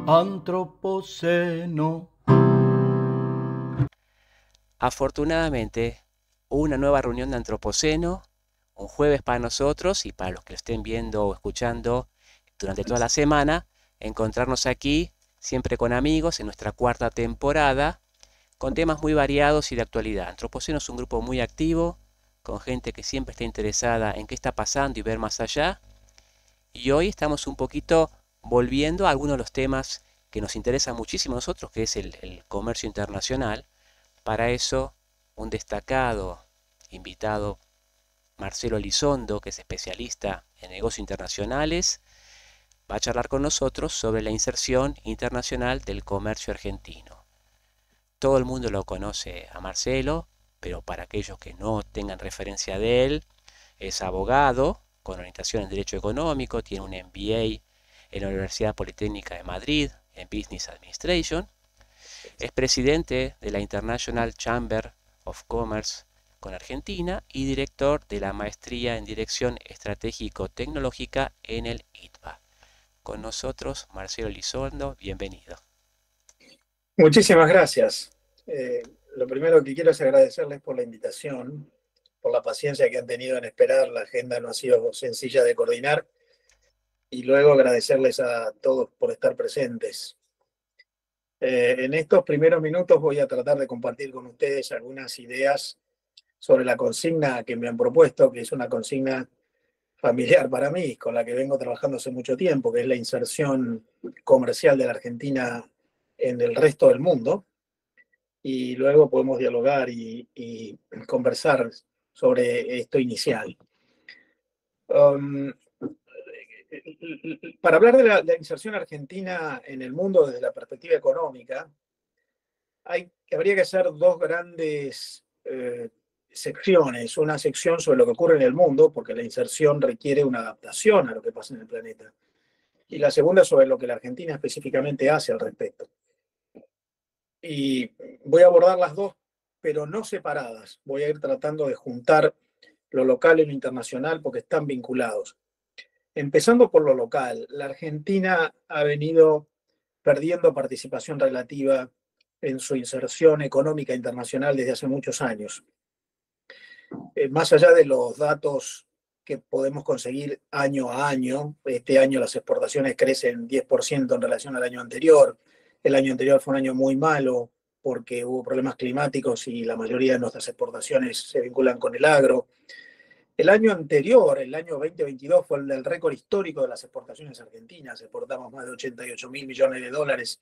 Antropoceno. Afortunadamente, hubo una nueva reunión de Antropoceno, un jueves para nosotros y para los que lo estén viendo o escuchando durante toda la semana, encontrarnos aquí, siempre con amigos, en nuestra cuarta temporada, con temas muy variados y de actualidad. Antropoceno es un grupo muy activo, con gente que siempre está interesada en qué está pasando y ver más allá. Y hoy estamos un poquito volviendo a algunos de los temas que nos interesan muchísimo a nosotros, que es el comercio internacional. Para eso, un destacado invitado, Marcelo Elizondo, que es especialista en negocios internacionales, va a charlar con nosotros sobre la inserción internacional del comercio argentino. Todo el mundo lo conoce a Marcelo, pero para aquellos que no tengan referencia de él, es abogado con orientación en Derecho Económico, tiene un MBA en la Universidad Politécnica de Madrid en Business Administration, es presidente de la International Chamber of Commerce con Argentina y director de la maestría en Dirección Estratégico-Tecnológica en el ITBA. Con nosotros, Marcelo Elizondo, bienvenido. Muchísimas gracias. Lo primero que quiero es agradecerles por la invitación, por la paciencia que han tenido en esperar. La agenda no ha sido sencilla de coordinar. Y luego agradecerles a todos por estar presentes. En estos primeros minutos voy a tratar de compartir con ustedes algunas ideas sobre la consigna que me han propuesto, que es una consigna familiar para mí, con la que vengo trabajando hace mucho tiempo, que es la inserción comercial de la Argentina en el resto del mundo. Y luego podemos dialogar y conversar sobre esto inicial. Para hablar de la inserción argentina en el mundo desde la perspectiva económica, habría que hacer dos grandes secciones. Una sección sobre lo que ocurre en el mundo, porque la inserción requiere una adaptación a lo que pasa en el planeta. Y la segunda sobre lo que la Argentina específicamente hace al respecto. Y voy a abordar las dos, pero no separadas. Voy a ir tratando de juntar lo local y lo internacional porque están vinculados. Empezando por lo local, la Argentina ha venido perdiendo participación relativa en su inserción económica internacional desde hace muchos años. Más allá de los datos que podemos conseguir año a año, este año las exportaciones crecen 10% en relación al año anterior. El año anterior fue un año muy malo porque hubo problemas climáticos y la mayoría de nuestras exportaciones se vinculan con el agro. El año anterior, el año 2022, fue el del récord histórico de las exportaciones argentinas. Exportamos más de 88.000 millones de dólares.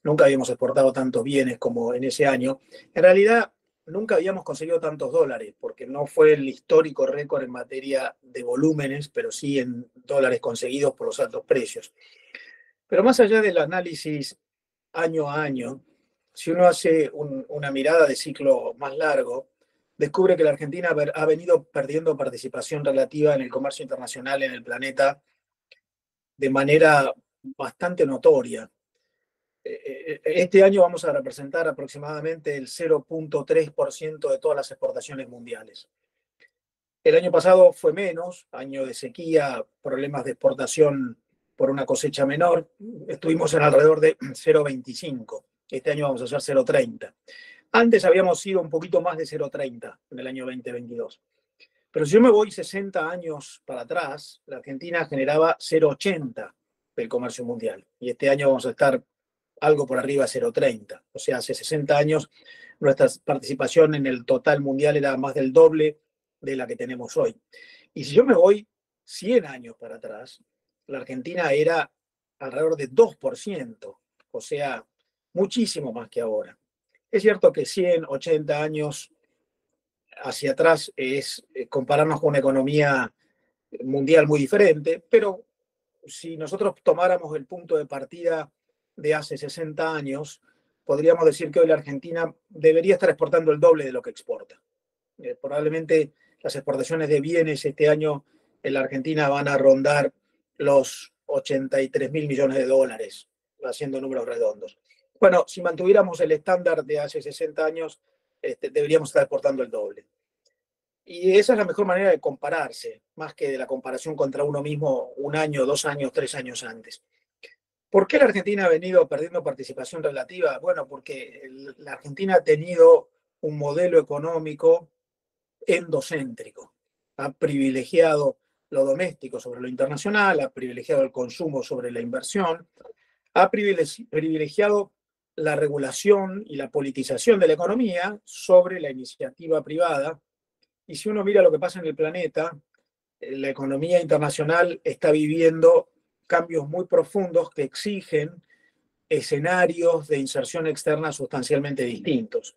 Nunca habíamos exportado tantos bienes como en ese año. En realidad, nunca habíamos conseguido tantos dólares, porque no fue el histórico récord en materia de volúmenes, pero sí en dólares conseguidos por los altos precios. Pero más allá del análisis año a año, si uno hace una mirada de ciclo más largo, descubre que la Argentina ha venido perdiendo participación relativa en el comercio internacional en el planeta de manera bastante notoria. Este año vamos a representar aproximadamente el 0.3% de todas las exportaciones mundiales. El año pasado fue menos, año de sequía, problemas de exportación por una cosecha menor. Estuvimos en alrededor de 0.25. Este año vamos a hacer 0.30. Antes habíamos sido un poquito más de 0.30 en el año 2022. Pero si yo me voy 60 años para atrás, la Argentina generaba 0.80 del comercio mundial. Y este año vamos a estar algo por arriba de 0.30. O sea, hace 60 años nuestra participación en el total mundial era más del doble de la que tenemos hoy. Y si yo me voy 100 años para atrás, la Argentina era alrededor de 2%, o sea, muchísimo más que ahora. Es cierto que 100, 80 años hacia atrás es compararnos con una economía mundial muy diferente, pero si nosotros tomáramos el punto de partida de hace 60 años, podríamos decir que hoy la Argentina debería estar exportando el doble de lo que exporta. Probablemente las exportaciones de bienes este año en la Argentina van a rondar los 83.000 millones de dólares, haciendo números redondos. Bueno, si mantuviéramos el estándar de hace 60 años, deberíamos estar exportando el doble. Y esa es la mejor manera de compararse, más que de la comparación contra uno mismo un año, 2 años, 3 años antes. ¿Por qué la Argentina ha venido perdiendo participación relativa? Bueno, porque la Argentina ha tenido un modelo económico endocéntrico. Ha privilegiado lo doméstico sobre lo internacional, ha privilegiado el consumo sobre la inversión, ha privilegiado la regulación y la politización de la economía sobre la iniciativa privada. Y si uno mira lo que pasa en el planeta, la economía internacional está viviendo cambios muy profundos que exigen escenarios de inserción externa sustancialmente distintos.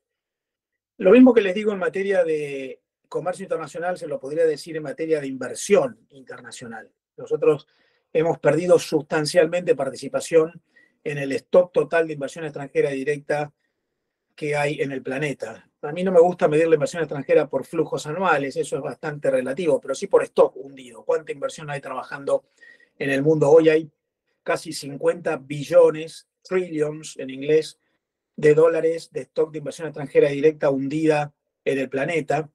Lo mismo que les digo en materia de comercio internacional, se lo podría decir en materia de inversión internacional. Nosotros hemos perdido sustancialmente participación en el stock total de inversión extranjera directa que hay en el planeta. A mí no me gusta medir la inversión extranjera por flujos anuales, eso es bastante relativo, pero sí por stock hundido. ¿Cuánta inversión hay trabajando en el mundo? Hoy hay casi 50 billones, trillions en inglés, de dólares de stock de inversión extranjera directa hundida en el planeta.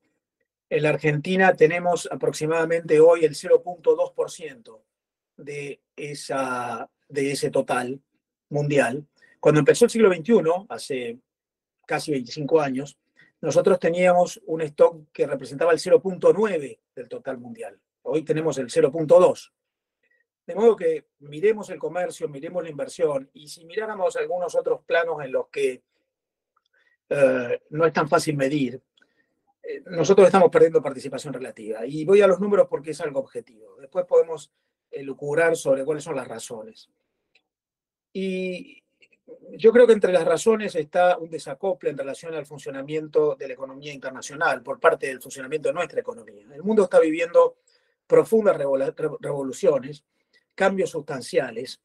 En la Argentina tenemos aproximadamente hoy el 0,2% de ese total mundial. Cuando empezó el siglo XXI, hace casi 25 años, nosotros teníamos un stock que representaba el 0,9 del total mundial. Hoy tenemos el 0,2. De modo que miremos el comercio, miremos la inversión, y si miráramos algunos otros planos en los que no es tan fácil medir, nosotros estamos perdiendo participación relativa. Y voy a los números porque es algo objetivo. Después podemos elucubrar sobre cuáles son las razones. Y yo creo que entre las razones está un desacople en relación al funcionamiento de la economía internacional por parte del funcionamiento de nuestra economía. El mundo está viviendo profundas revoluciones, cambios sustanciales,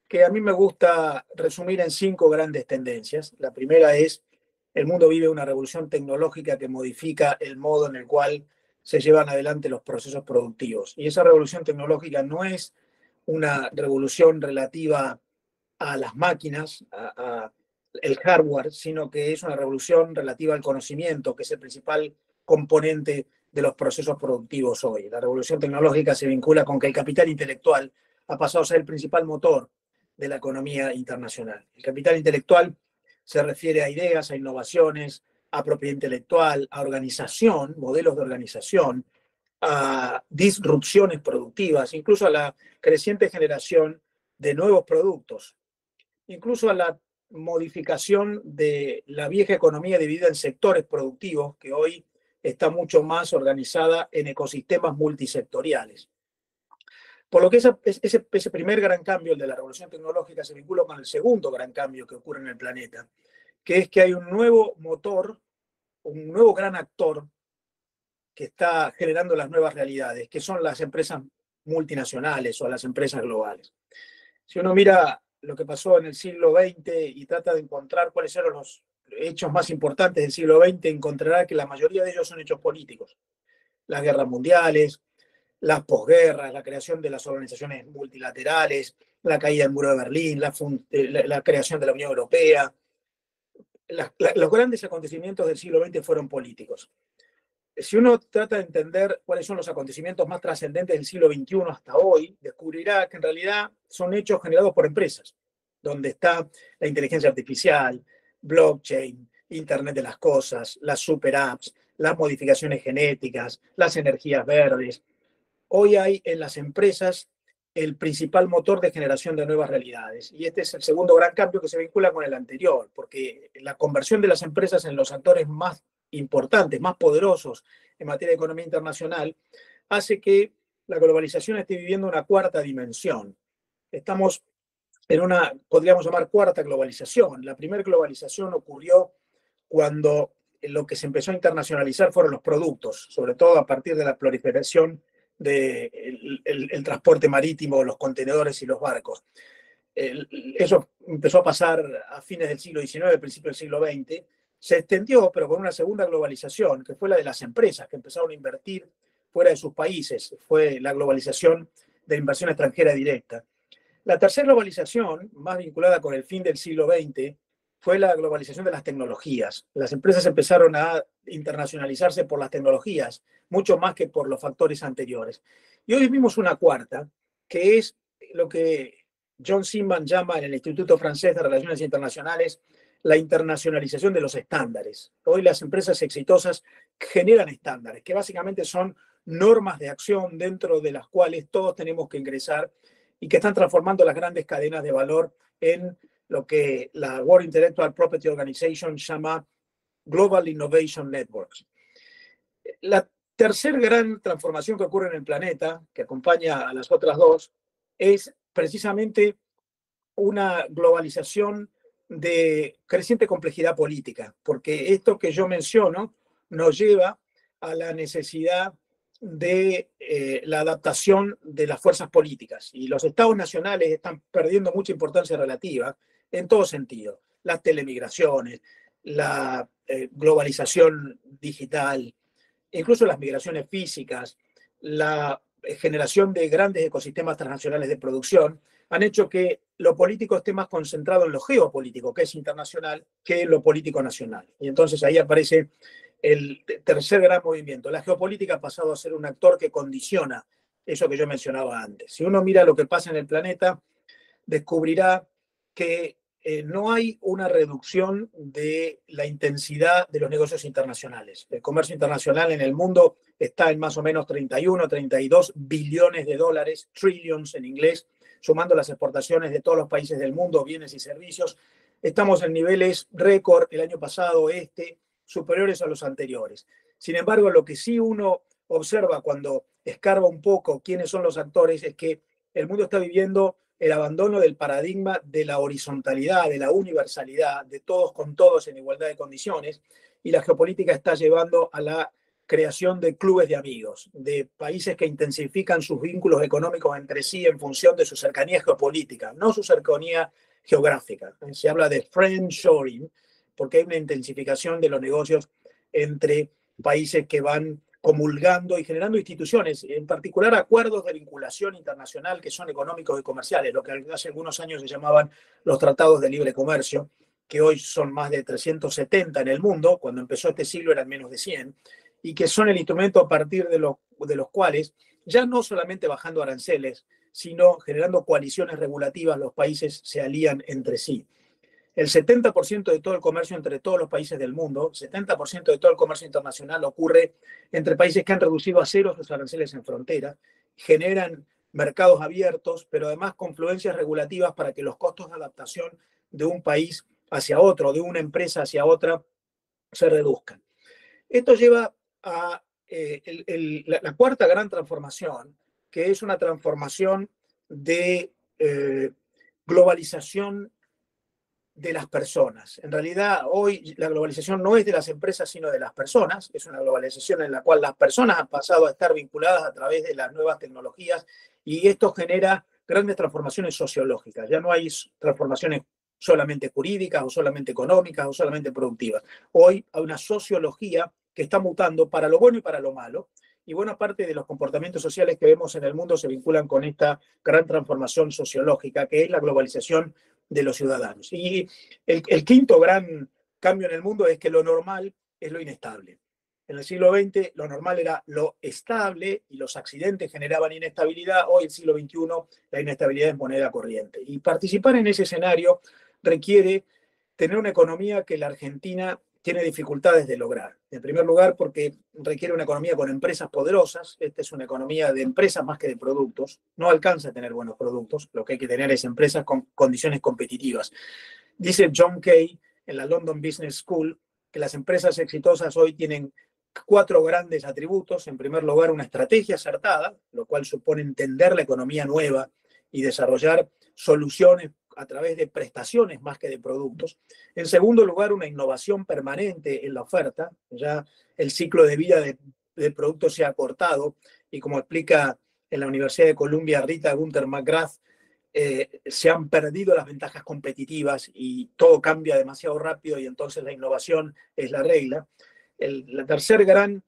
que a mí me gusta resumir en 5 grandes tendencias. La primera es: el mundo vive una revolución tecnológica que modifica el modo en el cual se llevan adelante los procesos productivos. Y esa revolución tecnológica no es una revolución relativa a las máquinas, el hardware, sino que es una revolución relativa al conocimiento, que es el principal componente de los procesos productivos hoy. La revolución tecnológica se vincula con que el capital intelectual ha pasado a ser el principal motor de la economía internacional. El capital intelectual se refiere a ideas, a innovaciones, a propiedad intelectual, a organización, modelos de organización, a disrupciones productivas, incluso a la creciente generación de nuevos productos, incluso a la modificación de la vieja economía dividida en sectores productivos, que hoy está mucho más organizada en ecosistemas multisectoriales. Por lo que ese primer gran cambio, el de la revolución tecnológica, se vincula con el segundo gran cambio que ocurre en el planeta, que es que hay un nuevo motor, un nuevo gran actor que está generando las nuevas realidades, que son las empresas multinacionales o las empresas globales. Si uno mira lo que pasó en el siglo XX y trata de encontrar cuáles eran los hechos más importantes del siglo XX, encontrará que la mayoría de ellos son hechos políticos. Las guerras mundiales, las posguerras, la creación de las organizaciones multilaterales, la caída del muro de Berlín, la creación de la Unión Europea. Los grandes acontecimientos del siglo XX fueron políticos. Si uno trata de entender cuáles son los acontecimientos más trascendentes del siglo XXI hasta hoy, descubrirá que en realidad son hechos generados por empresas, donde está la inteligencia artificial, blockchain, Internet de las cosas, las super apps, las modificaciones genéticas, las energías verdes. Hoy hay en las empresas el principal motor de generación de nuevas realidades. Y este es el segundo gran cambio que se vincula con el anterior, porque la conversión de las empresas en los actores más importantes, más poderosos en materia de economía internacional, hace que la globalización esté viviendo una cuarta dimensión. Estamos en una, podríamos llamar, cuarta globalización. La primera globalización ocurrió cuando lo que se empezó a internacionalizar fueron los productos, sobre todo a partir de la proliferación del transporte marítimo, los contenedores y los barcos. Eso empezó a pasar a fines del siglo XIX, principios del siglo XX. Se extendió, pero con una segunda globalización, que fue la de las empresas, que empezaron a invertir fuera de sus países. Fue la globalización de la inversión extranjera directa. La tercera globalización, más vinculada con el fin del siglo XX, fue la globalización de las tecnologías. Las empresas empezaron a internacionalizarse por las tecnologías, mucho más que por los factores anteriores. Y hoy vimos una cuarta, que es lo que John Seaman llama en el Instituto Francés de Relaciones Internacionales la internacionalización de los estándares. Hoy las empresas exitosas generan estándares, que básicamente son normas de acción dentro de las cuales todos tenemos que ingresar y que están transformando las grandes cadenas de valor en lo que la World Intellectual Property Organization llama Global Innovation Networks. La tercera gran transformación que ocurre en el planeta, que acompaña a las otras dos, es precisamente una globalización de creciente complejidad política, porque esto que yo menciono nos lleva a la necesidad de la adaptación de las fuerzas políticas. Y los estados nacionales están perdiendo mucha importancia relativa en todo sentido. Las telemigraciones, la globalización digital, incluso las migraciones físicas, la generación de grandes ecosistemas transnacionales de producción, han hecho que lo político esté más concentrado en lo geopolítico, que es internacional, que en lo político nacional. Y entonces ahí aparece el tercer gran movimiento. La geopolítica ha pasado a ser un actor que condiciona eso que yo mencionaba antes. Si uno mira lo que pasa en el planeta, descubrirá que no hay una reducción de la intensidad de los negocios internacionales. El comercio internacional en el mundo está en más o menos 31, 32 billones de dólares, trillions en inglés, sumando las exportaciones de todos los países del mundo, bienes y servicios. Estamos en niveles récord el año pasado, superiores a los anteriores. Sin embargo, lo que sí uno observa cuando escarba un poco quiénes son los actores es que el mundo está viviendo el abandono del paradigma de la horizontalidad, de la universalidad, de todos con todos en igualdad de condiciones, y la geopolítica está llevando a la creación de clubes de amigos, de países que intensifican sus vínculos económicos entre sí en función de su cercanía geopolítica, no su cercanía geográfica. Se habla de friendshoring, porque hay una intensificación de los negocios entre países que van comulgando y generando instituciones, en particular acuerdos de vinculación internacional que son económicos y comerciales, lo que hace algunos años se llamaban los tratados de libre comercio, que hoy son más de 370 en el mundo, cuando empezó este siglo eran menos de 100, y que son el instrumento a partir de los cuales, ya no solamente bajando aranceles, sino generando coaliciones regulativas, los países se alían entre sí. El 70% de todo el comercio entre todos los países del mundo, 70% de todo el comercio internacional ocurre entre países que han reducido a cero sus aranceles en frontera, generan mercados abiertos, pero además confluencias regulativas para que los costos de adaptación de un país hacia otro, de una empresa hacia otra, se reduzcan. Esto lleva a la cuarta gran transformación, que es una transformación de globalización de las personas. En realidad, hoy la globalización no es de las empresas, sino de las personas. Es una globalización en la cual las personas han pasado a estar vinculadas a través de las nuevas tecnologías y esto genera grandes transformaciones sociológicas. Ya no hay transformaciones solamente jurídicas o solamente económicas o solamente productivas. Hoy hay una sociología que está mutando para lo bueno y para lo malo. Y buena parte de los comportamientos sociales que vemos en el mundo se vinculan con esta gran transformación sociológica, que es la globalización de los ciudadanos. Y el quinto gran cambio en el mundo es que lo normal es lo inestable. En el siglo XX lo normal era lo estable y los accidentes generaban inestabilidad. Hoy, en el siglo XXI, la inestabilidad es moneda corriente. Y participar en ese escenario requiere tener una economía que la Argentina tiene dificultades de lograr. En primer lugar, porque requiere una economía con empresas poderosas. Esta es una economía de empresas más que de productos. No alcanza a tener buenos productos. Lo que hay que tener es empresas con condiciones competitivas. Dice John Kay en la London Business School que las empresas exitosas hoy tienen 4 grandes atributos. En primer lugar, una estrategia acertada, lo cual supone entender la economía nueva y desarrollar soluciones a través de prestaciones más que de productos. En segundo lugar, una innovación permanente en la oferta. Ya el ciclo de vida del producto se ha acortado y como explica en la Universidad de Columbia Rita Gunther McGrath, se han perdido las ventajas competitivas y todo cambia demasiado rápido y entonces la innovación es la regla. La tercera gran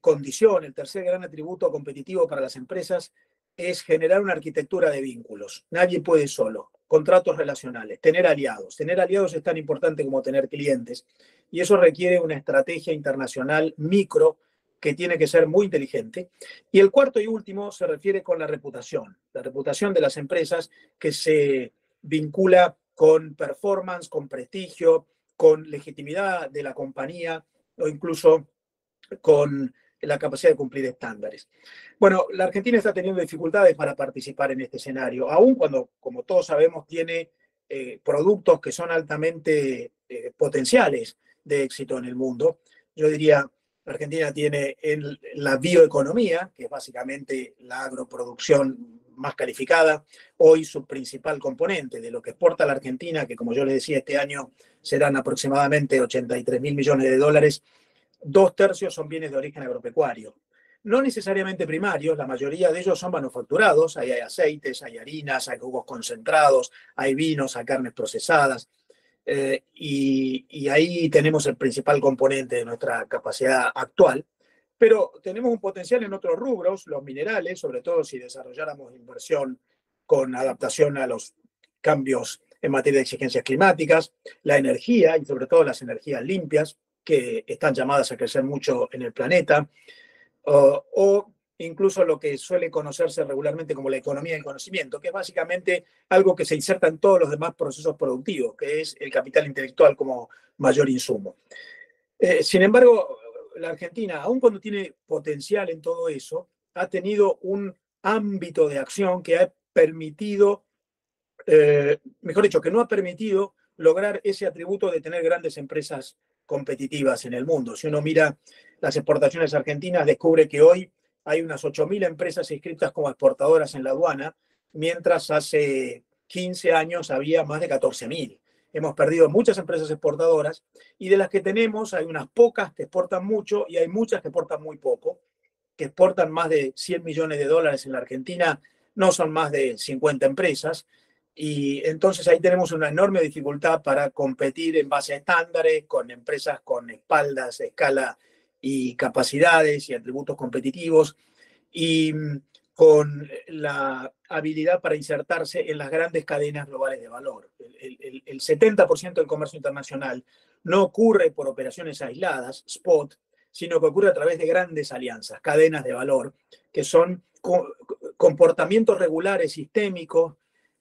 condición, el tercer gran atributo competitivo para las empresas es generar una arquitectura de vínculos. Nadie puede solo. Contratos relacionales, tener aliados. Tener aliados es tan importante como tener clientes. Y eso requiere una estrategia internacional micro que tiene que ser muy inteligente. Y el cuarto y último se refiere con la reputación de las empresas, que se vincula con performance, con prestigio, con legitimidad de la compañía o incluso con la capacidad de cumplir estándares. Bueno, la Argentina está teniendo dificultades para participar en este escenario, aun cuando, como todos sabemos, tiene productos que son altamente potenciales de éxito en el mundo. Yo diría, la Argentina tiene en la bioeconomía, que es básicamente la agroproducción más calificada, hoy su principal componente de lo que exporta la Argentina, que como yo les decía, este año serán aproximadamente 83.000 millones de dólares, 2/3 son bienes de origen agropecuario. No necesariamente primarios, la mayoría de ellos son manufacturados, ahí hay aceites, hay harinas, hay jugos concentrados, hay vinos, hay carnes procesadas, y ahí tenemos el principal componente de nuestra capacidad actual, pero tenemos un potencial en otros rubros, los minerales, sobre todo si desarrolláramos inversión con adaptación a los cambios en materia de exigencias climáticas, la energía y sobre todo las energías limpias, que están llamadas a crecer mucho en el planeta, o incluso lo que suele conocerse regularmente como la economía del conocimiento, que es básicamente algo que se inserta en todos los demás procesos productivos, que es el capital intelectual como mayor insumo. Sin embargo, la Argentina, aun cuando tiene potencial en todo eso, ha tenido un ámbito de acción que ha permitido, mejor dicho, que no ha permitido lograr ese atributo de tener grandes empresas competitivas en el mundo. Si uno mira las exportaciones argentinas, descubre que hoy hay unas 8.000 empresas inscritas como exportadoras en la aduana, mientras hace 15 años había más de 14.000. Hemos perdido muchas empresas exportadoras y de las que tenemos hay unas pocas que exportan mucho y hay muchas que exportan muy poco, que exportan más de 100 millones de dólares en la Argentina, no son más de 50 empresas. Y entonces ahí tenemos una enorme dificultad para competir en base a estándares con empresas con espaldas, escala y capacidades y atributos competitivos, y con la habilidad para insertarse en las grandes cadenas globales de valor. El 70% del comercio internacional no ocurre por operaciones aisladas, spot, sino que ocurre a través de grandes alianzas, cadenas de valor, que son comportamientos regulares, sistémicos,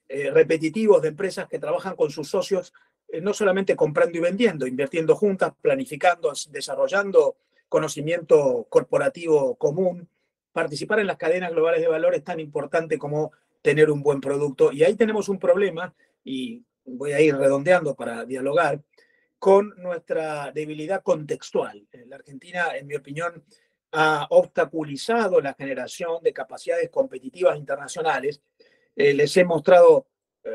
repetitivos de empresas que trabajan con sus socios, no solamente comprando y vendiendo, invirtiendo juntas, planificando, desarrollando conocimiento corporativo común. Participar en las cadenas globales de valor es tan importante como tener un buen producto. Y ahí tenemos un problema, y voy a ir redondeando para dialogar, con nuestra debilidad contextual. La Argentina, en mi opinión, ha obstaculizado la generación de capacidades competitivas internacionales. Les he mostrado,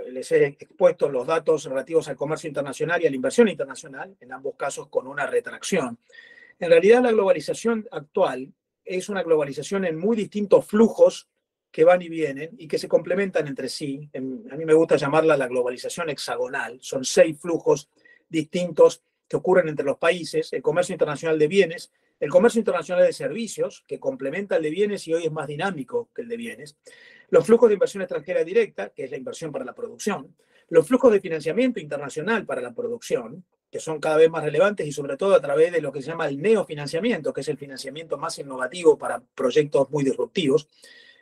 les he expuesto los datos relativos al comercio internacional y a la inversión internacional, en ambos casos con una retracción. En realidad, la globalización actual es una globalización en muy distintos flujos que van y vienen y que se complementan entre sí. A mí me gusta llamarla la globalización hexagonal. Son 6 flujos distintos que ocurren entre los países: el comercio internacional de bienes, el comercio internacional de servicios, que complementa el de bienes y hoy es más dinámico que el de bienes, los flujos de inversión extranjera directa, que es la inversión para la producción, los flujos de financiamiento internacional para la producción, que son cada vez más relevantes y sobre todo a través de lo que se llama el neofinanciamiento, que es el financiamiento más innovativo para proyectos muy disruptivos.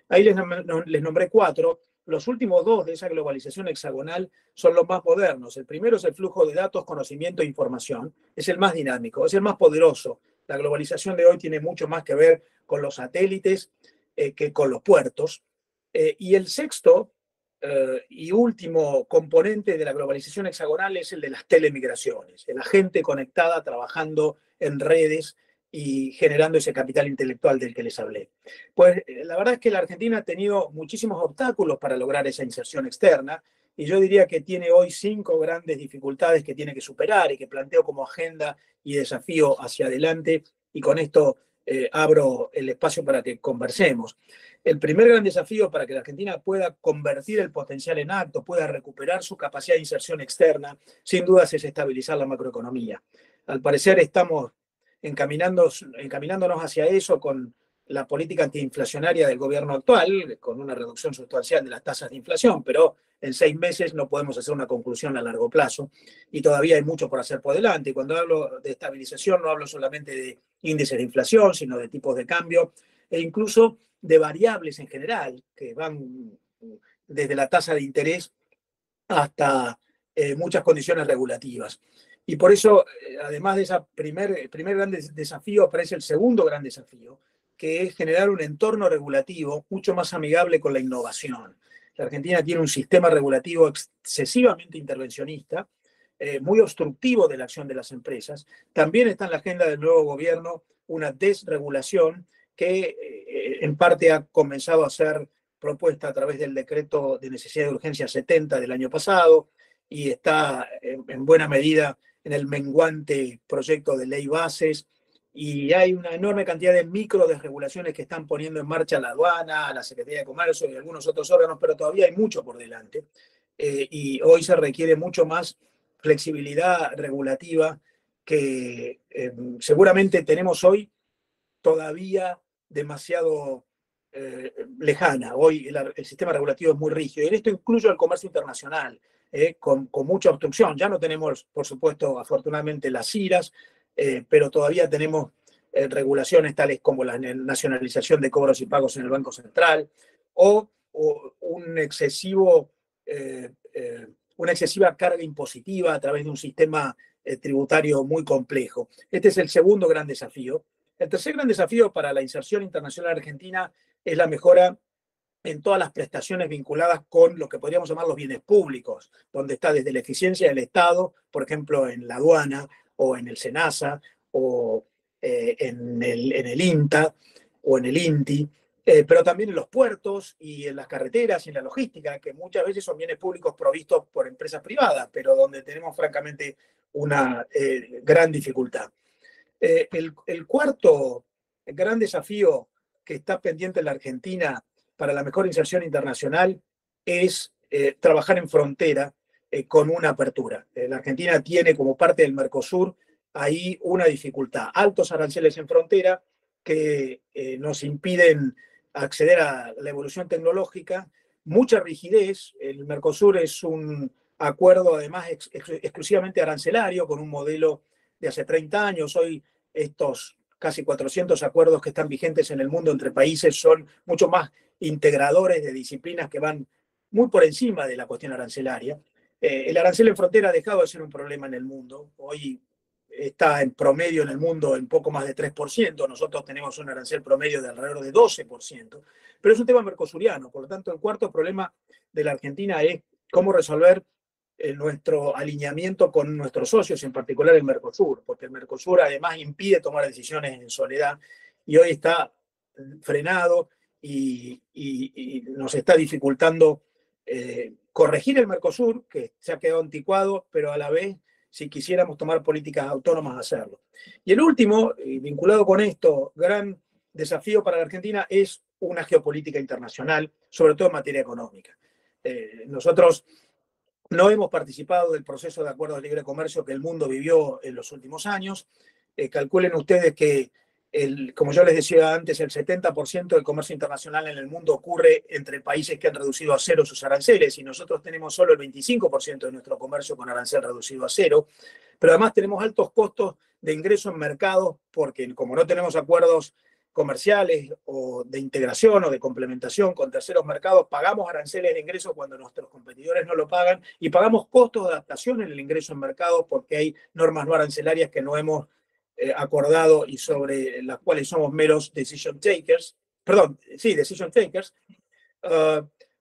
Ahí les nombré 4. Los últimos 2 de esa globalización hexagonal son los más modernos. El primero es el flujo de datos, conocimiento e información. Es el más dinámico, es el más poderoso. La globalización de hoy tiene mucho más que ver con los satélites que con los puertos. Y el sexto y último componente de la globalización hexagonal es el de las telemigraciones, de la gente conectada, trabajando en redes y generando ese capital intelectual del que les hablé. Pues la verdad es que la Argentina ha tenido muchísimos obstáculos para lograr esa inserción externa, y yo diría que tiene hoy 5 grandes dificultades que tiene que superar y que planteo como agenda y desafío hacia adelante, y con esto abro el espacio para que conversemos. El primer gran desafío para que la Argentina pueda convertir el potencial en acto, pueda recuperar su capacidad de inserción externa, sin dudas es estabilizar la macroeconomía. Al parecer estamos encaminándonos hacia eso con la política antiinflacionaria del gobierno actual, con una reducción sustancial de las tasas de inflación, pero en 6 meses no podemos hacer una conclusión a largo plazo y todavía hay mucho por hacer por delante. Y cuando hablo de estabilización no hablo solamente de índices de inflación, sino de tipos de cambio e incluso de variables en general, que van desde la tasa de interés hasta muchas condiciones regulativas. Y por eso, además de ese primer gran desafío, aparece el segundo gran desafío, que es generar un entorno regulativo mucho más amigable con la innovación. La Argentina tiene un sistema regulativo excesivamente intervencionista, muy obstructivo de la acción de las empresas. También está en la agenda del nuevo gobierno una desregulación que en parte ha comenzado a ser propuesta a través del decreto de necesidad de urgencia 70 del año pasado y está en buena medida en el menguante proyecto de ley bases, y hay una enorme cantidad de micro desregulaciones que están poniendo en marcha la aduana, la Secretaría de Comercio y algunos otros órganos, pero todavía hay mucho por delante. Y hoy se requiere mucho más flexibilidad regulativa que seguramente tenemos hoy todavía demasiado lejana. Hoy el sistema regulativo es muy rígido. Y en esto incluyo el comercio internacional, con mucha obstrucción. Ya no tenemos, por supuesto, afortunadamente, las IRAs, pero todavía tenemos regulaciones tales como la nacionalización de cobros y pagos en el Banco Central o un excesivo, una excesiva carga impositiva a través de un sistema tributario muy complejo. Este es el segundo gran desafío. El tercer gran desafío para la inserción internacional argentina es la mejora en todas las prestaciones vinculadas con lo que podríamos llamar los bienes públicos, donde está desde la eficiencia del Estado, por ejemplo, en la aduana o en el SENASA o en el INTA o en el INTI, pero también en los puertos y en las carreteras y en la logística, que muchas veces son bienes públicos provistos por empresas privadas, pero donde tenemos francamente una gran dificultad. El cuarto gran desafío que está pendiente en la Argentina para la mejor inserción internacional es trabajar en frontera con una apertura. La Argentina tiene como parte del Mercosur ahí una dificultad, altos aranceles en frontera que nos impiden acceder a la evolución tecnológica, mucha rigidez. El Mercosur es un acuerdo además exclusivamente arancelario con un modelo de hace 30 años. Hoy estos casi 400 acuerdos que están vigentes en el mundo entre países son mucho más integradores de disciplinas que van muy por encima de la cuestión arancelaria. El arancel en frontera ha dejado de ser un problema en el mundo. Hoy está en promedio en el mundo en poco más de 3%. Nosotros tenemos un arancel promedio de alrededor de 12%. Pero es un tema mercosuriano. Por lo tanto, el cuarto problema de la Argentina es cómo resolver nuestro alineamiento con nuestros socios, en particular el Mercosur, porque el Mercosur además impide tomar decisiones en soledad y hoy está frenado y nos está dificultando corregir el Mercosur, que se ha quedado anticuado, pero a la vez, si quisiéramos tomar políticas autónomas, hacerlo. Y el último, vinculado con esto, gran desafío para la Argentina es una geopolítica internacional, sobre todo en materia económica. Nosotros no hemos participado del proceso de acuerdos de libre comercio que el mundo vivió en los últimos años. Calculen ustedes que, como yo les decía antes, el 70% del comercio internacional en el mundo ocurre entre países que han reducido a cero sus aranceles y nosotros tenemos solo el 25% de nuestro comercio con arancel reducido a cero. Pero además tenemos altos costos de ingreso en mercados porque como no tenemos acuerdos comerciales o de integración o de complementación con terceros mercados, pagamos aranceles de ingreso cuando nuestros competidores no lo pagan y pagamos costos de adaptación en el ingreso en mercados porque hay normas no arancelarias que no hemos acordado y sobre las cuales somos meros decision takers.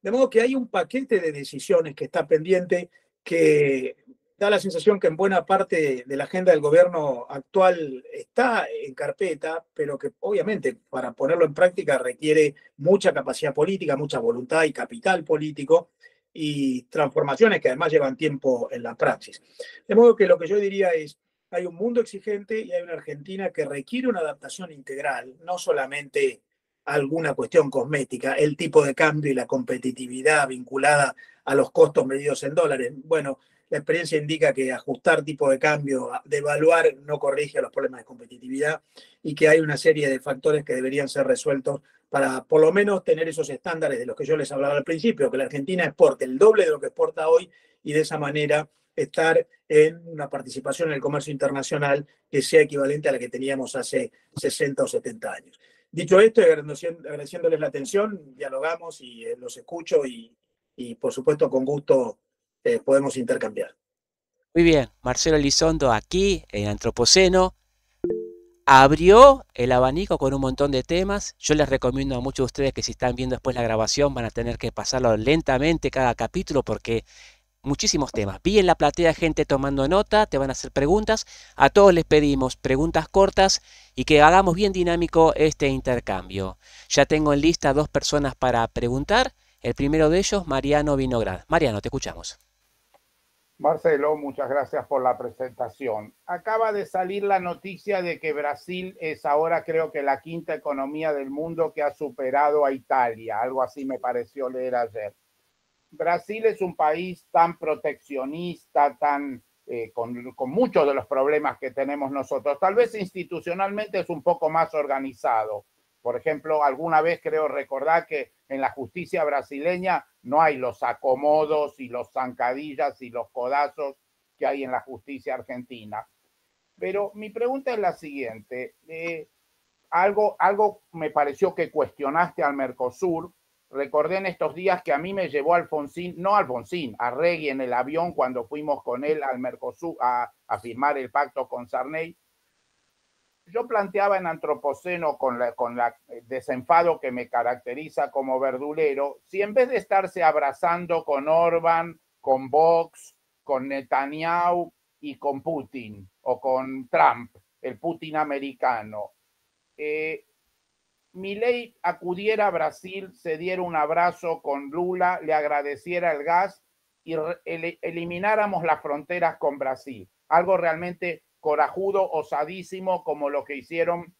De modo que hay un paquete de decisiones que está pendiente que da la sensación que en buena parte de la agenda del gobierno actual está en carpeta, pero que obviamente para ponerlo en práctica requiere mucha capacidad política, mucha voluntad y capital político y transformaciones que además llevan tiempo en la praxis. De modo que lo que yo diría es, hay un mundo exigente y hay una Argentina que requiere una adaptación integral, no solamente alguna cuestión cosmética, el tipo de cambio y la competitividad vinculada a los costos medidos en dólares. Bueno, la experiencia indica que ajustar tipo de cambio, devaluar, no corrige los problemas de competitividad y que hay una serie de factores que deberían ser resueltos para por lo menos tener esos estándares de los que yo les hablaba al principio, que la Argentina exporte el doble de lo que exporta hoy y de esa manera estar en una participación en el comercio internacional que sea equivalente a la que teníamos hace 60 o 70 años. Dicho esto, agradeciéndoles la atención, dialogamos y los escucho y por supuesto con gusto podemos intercambiar. Muy bien, Marcelo Elizondo aquí en Antropoceno. Abrió el abanico con un montón de temas. Yo les recomiendo a muchos de ustedes que si están viendo después la grabación van a tener que pasarlo lentamente cada capítulo porque muchísimos temas. Vi en la platea gente tomando nota, te van a hacer preguntas. A todos les pedimos preguntas cortas y que hagamos bien dinámico este intercambio. Ya tengo en lista 2 personas para preguntar. El primero de ellos, Mariano Vinograd. Mariano, te escuchamos. Marcelo, muchas gracias por la presentación. Acaba de salir la noticia de que Brasil es ahora creo que la 5ª economía del mundo que ha superado a Italia. Algo así me pareció leer ayer. Brasil es un país tan proteccionista, con muchos de los problemas que tenemos nosotros. Tal vez institucionalmente es un poco más organizado. Por ejemplo, alguna vez creo recordar que en la justicia brasileña no hay los acomodos y los zancadillas y los codazos que hay en la justicia argentina. Pero mi pregunta es la siguiente. Algo me pareció que cuestionaste al Mercosur. Recordé en estos días que a mí me llevó a Regui en el avión cuando fuimos con él al Mercosur a firmar el pacto con Sarney. Yo planteaba en Antropoceno con el desenfado que me caracteriza como verdulero, si en vez de estarse abrazando con Orbán, con Vox, con Netanyahu y con Putin, o con Trump, el Putin americano, Milei acudiera a Brasil, se diera un abrazo con Lula, le agradeciera el gas y elimináramos las fronteras con Brasil. Algo realmente corajudo, osadísimo, como lo que hicieron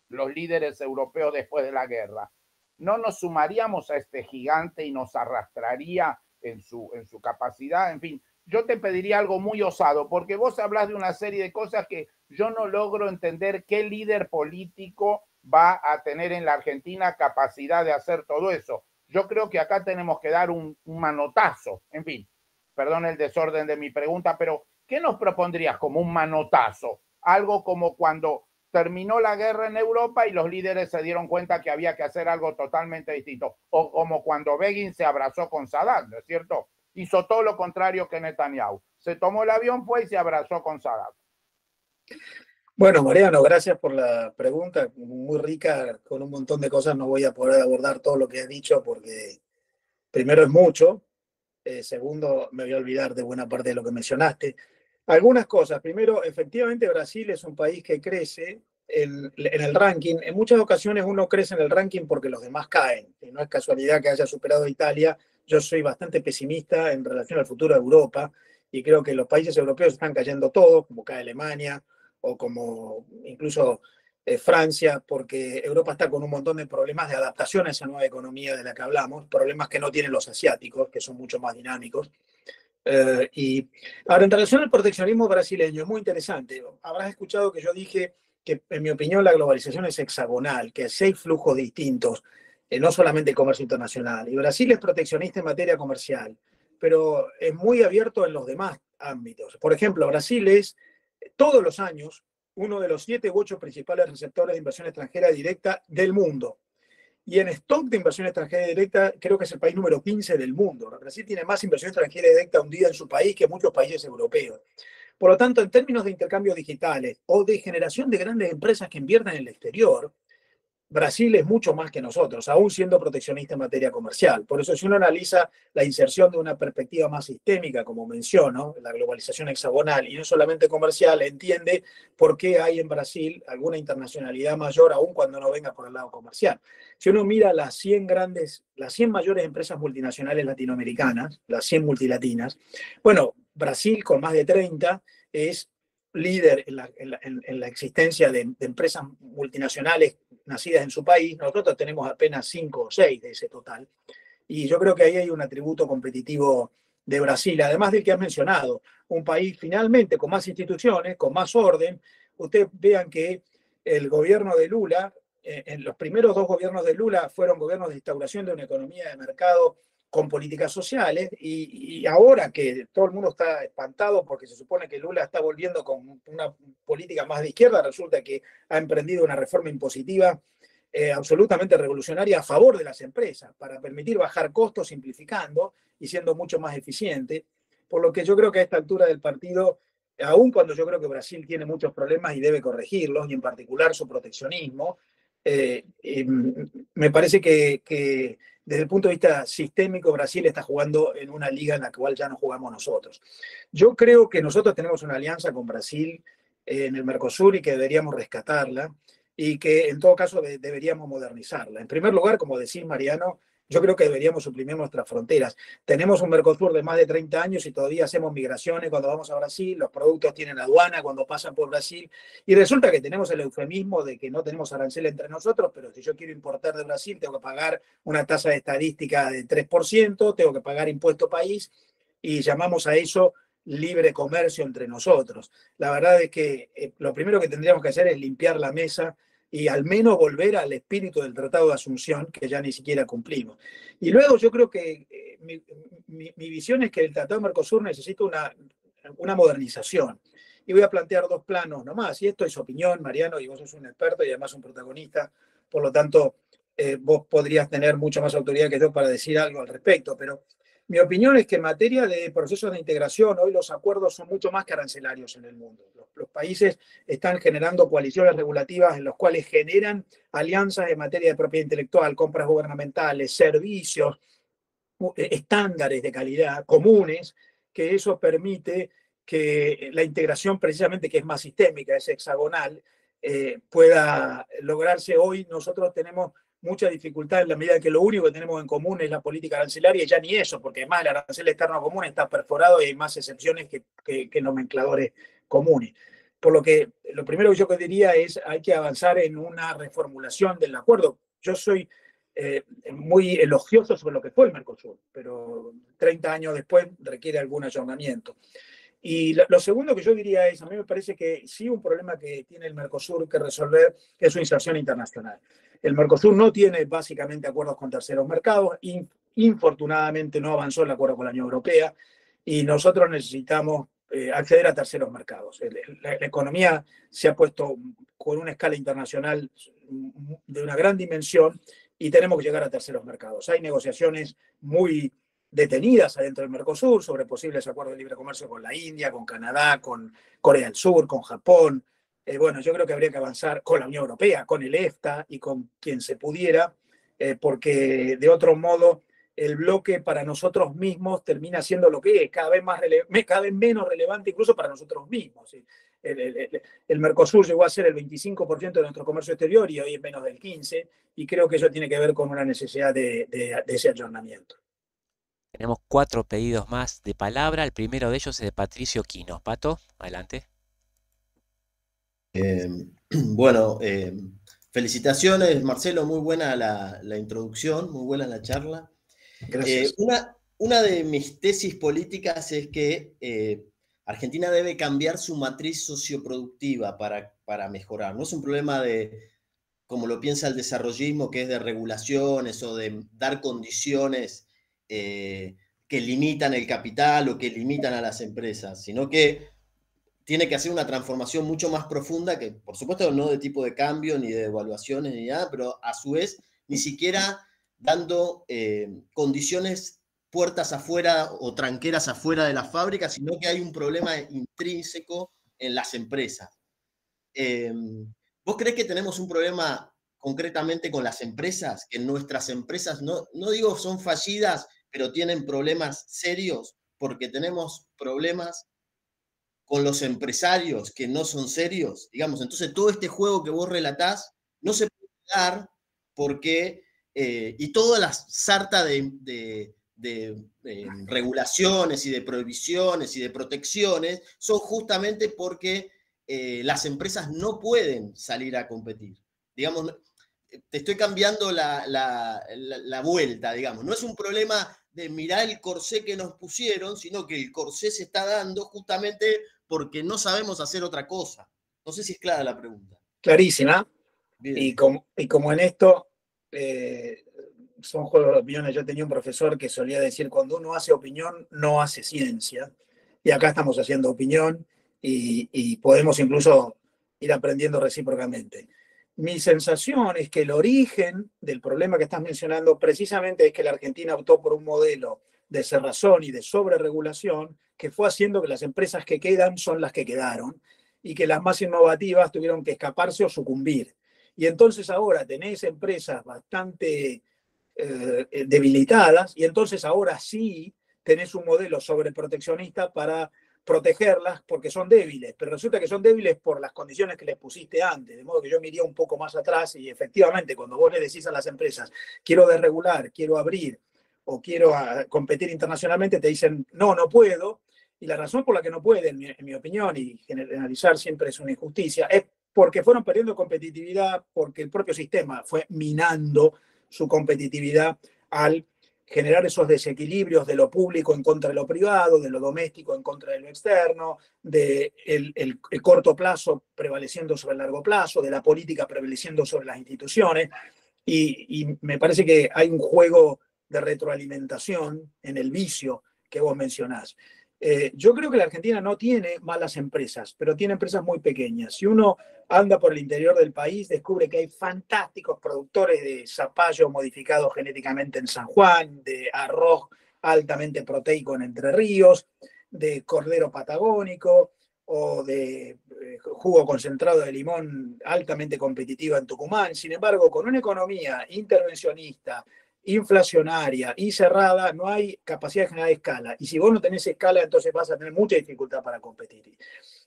los líderes europeos después de la guerra. ¿No nos sumaríamos a este gigante y nos arrastraría en su capacidad? En fin, yo te pediría algo muy osado, porque vos hablas de una serie de cosas que yo no logro entender qué líder político va a tener en la Argentina capacidad de hacer todo eso. Yo creo que acá tenemos que dar un manotazo. En fin, perdón el desorden de mi pregunta, pero ¿qué nos propondrías como un manotazo? Algo como cuando terminó la guerra en Europa y los líderes se dieron cuenta que había que hacer algo totalmente distinto. O como cuando Begin se abrazó con Saddam, ¿no es cierto? Hizo todo lo contrario que Netanyahu. Se tomó el avión, fue y se abrazó con Saddam. Bueno, Mariano, gracias por la pregunta, muy rica, con un montón de cosas no voy a poder abordar todo lo que has dicho porque primero es mucho, segundo me voy a olvidar de buena parte de lo que mencionaste. Algunas cosas, primero, efectivamente Brasil es un país que crece en el ranking, en muchas ocasiones uno crece en el ranking porque los demás caen, y no es casualidad que haya superado a Italia, yo soy bastante pesimista en relación al futuro de Europa y creo que los países europeos están cayendo todos, como cae Alemania, o como incluso Francia, porque Europa está con un montón de problemas de adaptación a esa nueva economía de la que hablamos, problemas que no tienen los asiáticos, que son mucho más dinámicos. Y ahora, en relación al proteccionismo brasileño, es muy interesante. Habrás escuchado que yo dije que, en mi opinión, la globalización es hexagonal, que hay 6 flujos distintos, no solamente el comercio internacional. Y Brasil es proteccionista en materia comercial, pero es muy abierto en los demás ámbitos. Por ejemplo, Brasil es todos los años uno de los 7 u 8 principales receptores de inversión extranjera directa del mundo. Y en stock de inversión extranjera directa, creo que es el país número 15 del mundo. Brasil tiene más inversión extranjera directa hundida en su país que muchos países europeos. Por lo tanto, en términos de intercambios digitales o de generación de grandes empresas que inviertan en el exterior, Brasil es mucho más que nosotros, aún siendo proteccionista en materia comercial. Por eso, si uno analiza la inserción de una perspectiva más sistémica, como menciono, la globalización hexagonal y no solamente comercial, entiende por qué hay en Brasil alguna internacionalidad mayor, aún cuando no venga por el lado comercial. Si uno mira las 100 mayores empresas multinacionales latinoamericanas, las 100 multilatinas, bueno, Brasil con más de 30 es líder en la existencia de empresas multinacionales nacidas en su país. Nosotros tenemos apenas 5 o 6 de ese total. Y yo creo que ahí hay un atributo competitivo de Brasil, además del que has mencionado, un país finalmente con más instituciones, con más orden. Ustedes vean que el gobierno de Lula, en los primeros 2 gobiernos de Lula fueron gobiernos de instauración de una economía de mercado con políticas sociales, y ahora que todo el mundo está espantado porque se supone que Lula está volviendo con una política más de izquierda, resulta que ha emprendido una reforma impositiva absolutamente revolucionaria a favor de las empresas, para permitir bajar costos simplificando y siendo mucho más eficiente. Por lo que yo creo que a esta altura del partido, aun cuando yo creo que Brasil tiene muchos problemas y debe corregirlos, y en particular su proteccionismo, me parece que desde el punto de vista sistémico, Brasil está jugando en una liga en la cual ya no jugamos nosotros. Yo creo que nosotros tenemos una alianza con Brasil en el Mercosur y que deberíamos rescatarla, y que en todo caso deberíamos modernizarla. En primer lugar, como decís, Mariano, yo creo que deberíamos suprimir nuestras fronteras. Tenemos un Mercosur de más de 30 años y todavía hacemos migraciones cuando vamos a Brasil, los productos tienen aduana cuando pasan por Brasil, y resulta que tenemos el eufemismo de que no tenemos arancel entre nosotros, pero si yo quiero importar de Brasil tengo que pagar una tasa de estadística de 3%, tengo que pagar impuesto país, y llamamos a eso libre comercio entre nosotros. La verdad es que lo primero que tendríamos que hacer es limpiar la mesa y al menos volver al espíritu del Tratado de Asunción, que ya ni siquiera cumplimos. Y luego yo creo que mi visión es que el Tratado de Mercosur necesita una modernización. Y voy a plantear 2 planos nomás, y esto es opinión, Mariano, y vos sos un experto y además un protagonista, por lo tanto, vos podrías tener mucha más autoridad que yo para decir algo al respecto, pero mi opinión es que en materia de procesos de integración, hoy los acuerdos son mucho más que arancelarios en el mundo. Los países están generando coaliciones regulativas en los cuales generan alianzas en materia de propiedad intelectual, compras gubernamentales, servicios, estándares de calidad comunes, que eso permite que la integración, precisamente que es más sistémica, es hexagonal, pueda lograrse. Hoy nosotros tenemos mucha dificultad en la medida que lo único que tenemos en común es la política arancelaria, y ya ni eso, porque además el arancel externo común está perforado y hay más excepciones que nomencladores comunes. Por lo que lo primero que yo diría es hay que avanzar en una reformulación del acuerdo. Yo soy muy elogioso sobre lo que fue el Mercosur, pero 30 años después requiere algún ayornamiento. Y lo segundo que yo diría es, a mí me parece que sí, un problema que tiene el Mercosur que resolver es su inserción internacional. El Mercosur no tiene básicamente acuerdos con terceros mercados, infortunadamente no avanzó el acuerdo con la Unión Europea, y nosotros necesitamos acceder a terceros mercados. La economía se ha puesto con una escala internacional de una gran dimensión y tenemos que llegar a terceros mercados. Hay negociaciones muy detenidas adentro del Mercosur sobre posibles acuerdos de libre comercio con la India, con Canadá, con Corea del Sur, con Japón. Bueno, yo creo que habría que avanzar con la Unión Europea, con el EFTA y con quien se pudiera, porque de otro modo el bloque para nosotros mismos termina siendo lo que es, cada vez menos relevante incluso para nosotros mismos. ¿Sí? El Mercosur llegó a ser el 25% de nuestro comercio exterior y hoy es menos del 15%, y creo que eso tiene que ver con una necesidad de ese ayornamiento. Tenemos 4 pedidos más de palabra. El primero de ellos es de Patricio Quinos. Pato, adelante. Bueno, felicitaciones, Marcelo, muy buena la introducción, muy buena la charla. Gracias. Una de mis tesis políticas es que Argentina debe cambiar su matriz socioproductiva para mejorar. No es un problema de, como lo piensa el desarrollismo, que es de regulaciones o de dar condiciones que limitan el capital o que limitan a las empresas, sino que tiene que hacer una transformación mucho más profunda, que por supuesto no de tipo de cambio, ni de evaluaciones, ni nada, pero a su vez ni siquiera dando condiciones puertas afuera o tranqueras afuera de las fábricas, sino que hay un problema intrínseco en las empresas. ¿Vos creés que tenemos un problema concretamente con las empresas? Que nuestras empresas, no digo son fallidas, pero tienen problemas serios, porque tenemos problemas con los empresarios que no son serios, digamos. Entonces todo este juego que vos relatás no se puede dar porque, y toda la sarta de regulaciones y de prohibiciones y de protecciones son justamente porque las empresas no pueden salir a competir. Digamos, te estoy cambiando la vuelta, digamos. No es un problema de mirar el corsé que nos pusieron, sino que el corsé se está dando justamente porque no sabemos hacer otra cosa. No sé si es clara la pregunta. Clarísima. Bien. Y como en esto son juegos de opiniones, yo tenía un profesor que solía decir, cuando uno hace opinión, no hace ciencia. Y acá estamos haciendo opinión y podemos incluso ir aprendiendo recíprocamente. Mi sensación es que el origen del problema que estás mencionando precisamente es que la Argentina optó por un modelo de cerrazón y de sobreregulación que fue haciendo que las empresas que quedan son las que quedaron y que las más innovativas tuvieron que escaparse o sucumbir. Y entonces ahora tenés empresas bastante debilitadas y entonces ahora sí tenés un modelo sobreproteccionista para protegerlas porque son débiles, pero resulta que son débiles por las condiciones que les pusiste antes, de modo que yo me iría un poco más atrás y efectivamente cuando vos le decís a las empresas quiero desregular, quiero abrir o quiero competir internacionalmente, te dicen no, no puedo, y la razón por la que no pueden, en mi opinión, y generalizar siempre es una injusticia, es porque fueron perdiendo competitividad, porque el propio sistema fue minando su competitividad al generar esos desequilibrios de lo público en contra de lo privado, de lo doméstico en contra de lo externo, de el corto plazo prevaleciendo sobre el largo plazo, de la política prevaleciendo sobre las instituciones. Y me parece que hay un juego de retroalimentación en el vicio que vos mencionás. Yo creo que la Argentina no tiene malas empresas, pero tiene empresas muy pequeñas. Si uno anda por el interior del país, descubre que hay fantásticos productores de zapallo modificado genéticamente en San Juan, de arroz altamente proteico en Entre Ríos, de cordero patagónico o de jugo concentrado de limón altamente competitiva en Tucumán. Sin embargo, con una economía intervencionista, inflacionaria y cerrada, no hay capacidad de generar escala. Y si vos no tenés escala, entonces vas a tener mucha dificultad para competir.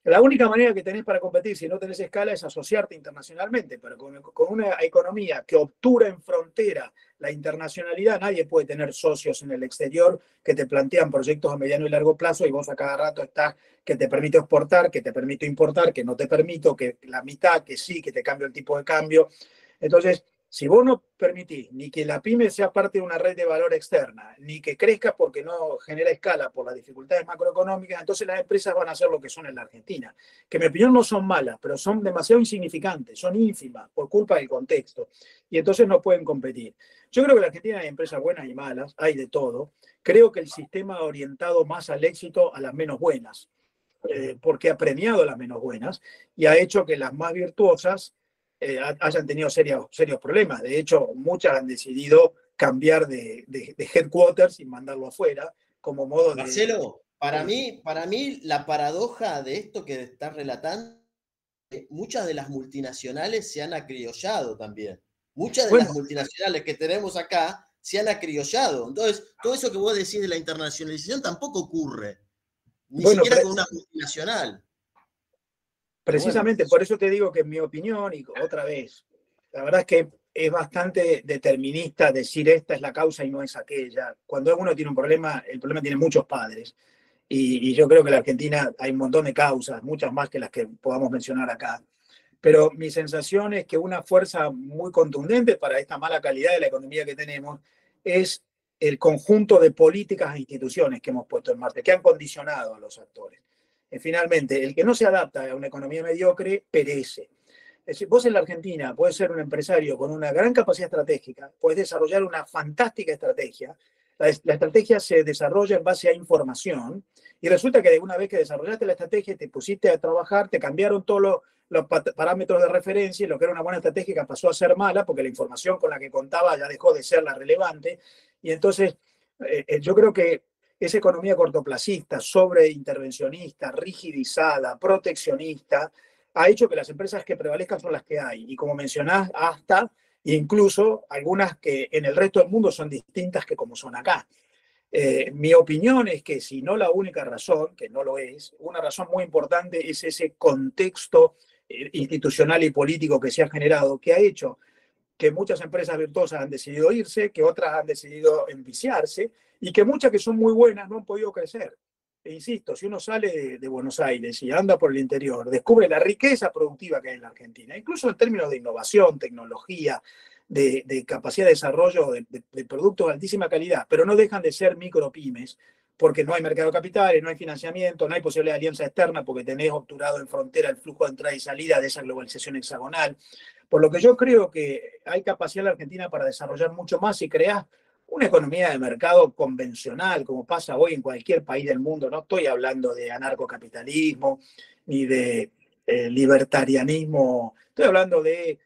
La única manera que tenés para competir si no tenés escala es asociarte internacionalmente, pero con una economía que obtura en frontera la internacionalidad, nadie puede tener socios en el exterior que te plantean proyectos a mediano y largo plazo y vos a cada rato estás que te permito exportar, que te permito importar, que no te permito, que la mitad, que sí, que te cambio el tipo de cambio. Entonces, si vos no permitís ni que la pyme sea parte de una red de valor externa, ni que crezca porque no genera escala por las dificultades macroeconómicas, entonces las empresas van a hacer lo que son en la Argentina, que en mi opinión no son malas, pero son demasiado insignificantes, son ínfimas por culpa del contexto, y entonces no pueden competir. Yo creo que en la Argentina hay empresas buenas y malas, hay de todo. Creo que el sistema ha orientado más al éxito a las menos buenas, porque ha premiado a las menos buenas y ha hecho que las más virtuosas hayan tenido serios problemas. De hecho, muchas han decidido cambiar de headquarters y mandarlo afuera como modo Marcelo, para mí la paradoja de esto que estás relatando, muchas de las multinacionales se han acriollado también. Muchas de las multinacionales que tenemos acá se han acriollado. Entonces, todo eso que vos decís de la internacionalización tampoco ocurre. Ni siquiera con una multinacional. Precisamente, por eso te digo que en mi opinión, y otra vez, la verdad es que es bastante determinista decir esta es la causa y no es aquella. Cuando uno tiene un problema, el problema tiene muchos padres. Y yo creo que en la Argentina hay un montón de causas, muchas más que las que podamos mencionar acá. Pero mi sensación es que una fuerza muy contundente para esta mala calidad de la economía que tenemos es el conjunto de políticas e instituciones que hemos puesto en marcha, que han condicionado a los actores. Finalmente, el que no se adapta a una economía mediocre perece. Es decir, vos en la Argentina puedes ser un empresario con una gran capacidad estratégica, puedes desarrollar una fantástica estrategia. La estrategia se desarrolla en base a información y resulta que de una vez que desarrollaste la estrategia, te pusiste a trabajar, te cambiaron todos los parámetros de referencia y lo que era una buena estrategia pasó a ser mala porque la información con la que contaba ya dejó de ser la relevante. Y entonces yo creo que esa economía cortoplacista, sobreintervencionista, rigidizada, proteccionista, ha hecho que las empresas que prevalezcan son las que hay. Y como mencionás, hasta incluso algunas que en el resto del mundo son distintas que como son acá. Mi opinión es que si no la única razón, que no lo es, una razón muy importante es ese contexto institucional y político que se ha generado, que ha hecho que muchas empresas virtuosas han decidido irse, que otras han decidido enviciarse y que muchas que son muy buenas no han podido crecer. E insisto, si uno sale de Buenos Aires y anda por el interior, descubre la riqueza productiva que hay en la Argentina, incluso en términos de innovación, tecnología, de capacidad de desarrollo de productos de altísima calidad, pero no dejan de ser micropymes, porque no hay mercado de capitales, no hay financiamiento, no hay posibilidad de alianza externa, porque tenés obturado en frontera el flujo de entrada y salida de esa globalización hexagonal. Por lo que yo creo que hay capacidad en la Argentina para desarrollar mucho más si creás una economía de mercado convencional, como pasa hoy en cualquier país del mundo. No estoy hablando de anarcocapitalismo ni de libertarianismo, estoy hablando de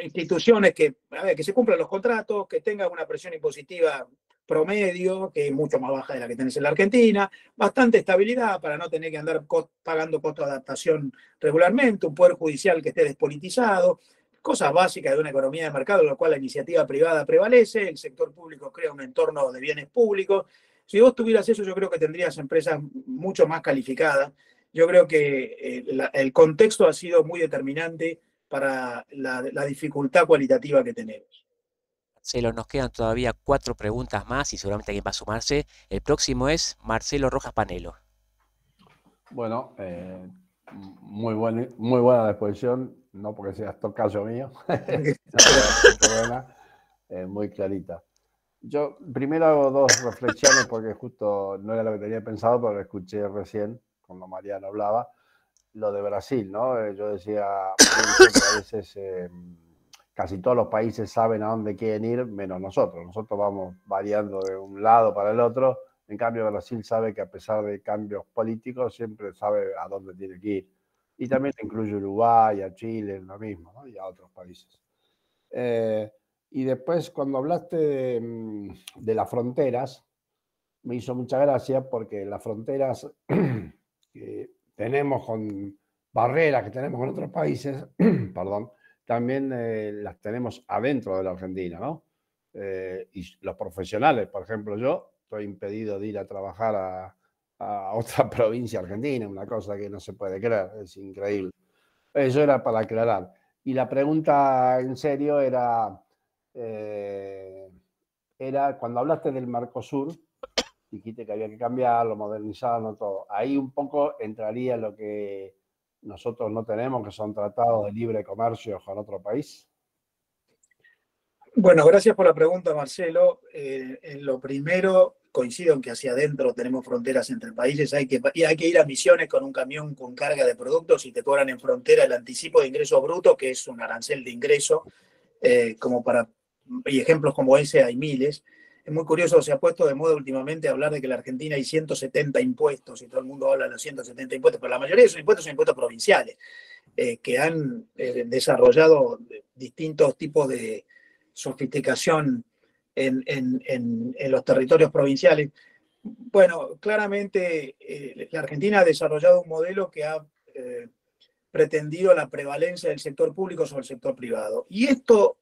instituciones que se cumplan los contratos, que tengan una presión impositiva promedio, que es mucho más baja de la que tenés en la Argentina, bastante estabilidad para no tener que andar pagando costos de adaptación regularmente, un poder judicial que esté despolitizado, cosas básicas de una economía de mercado en la cual la iniciativa privada prevalece, el sector público crea un entorno de bienes públicos. Si vos tuvieras eso, yo creo que tendrías empresas mucho más calificadas. Yo creo que el contexto ha sido muy determinante para la dificultad cualitativa que tenemos. Marcelo, nos quedan todavía 4 preguntas más y seguramente alguien va a sumarse. El próximo es Marcelo Rojas Panelo. Bueno, muy buena la exposición, no porque seas tocayo mío, buena, muy clarita. Yo primero hago 2 reflexiones porque justo no era lo que tenía pensado, pero lo escuché recién cuando Mariano hablaba, lo de Brasil, ¿no? Yo decía que a veces casi todos los países saben a dónde quieren ir, menos nosotros. Nosotros vamos variando de un lado para el otro. En cambio, Brasil sabe que a pesar de cambios políticos, siempre sabe a dónde tiene que ir. Y también incluye Uruguay, a Chile, lo mismo, ¿no? Y a otros países. Y después, cuando hablaste de las fronteras, me hizo mucha gracia porque las fronteras que tenemos con barreras que tenemos con otros países, perdón, también las tenemos adentro de la Argentina, ¿no? Y los profesionales, por ejemplo, yo estoy impedido de ir a trabajar a otra provincia argentina, una cosa que no se puede creer, es increíble. Eso era para aclarar. Y la pregunta en serio era cuando hablaste del Mercosur, dijiste que había que cambiarlo, modernizarlo, todo. Ahí un poco entraría lo que nosotros no tenemos, que son tratados de libre comercio con otro país. Bueno, gracias por la pregunta, Marcelo. En lo primero, coincido en que hacia adentro tenemos fronteras entre países. Hay que ir a Misiones con un camión con carga de productos y te cobran en frontera el anticipo de ingreso bruto, que es un arancel de ingreso, y ejemplos como ese hay miles. Es muy curioso, se ha puesto de moda últimamente hablar de que en la Argentina hay 170 impuestos y todo el mundo habla de los 170 impuestos, pero la mayoría de esos impuestos son impuestos provinciales, que han desarrollado distintos tipos de sofisticación en los territorios provinciales. Bueno, claramente la Argentina ha desarrollado un modelo que ha pretendido la prevalencia del sector público sobre el sector privado. Y esto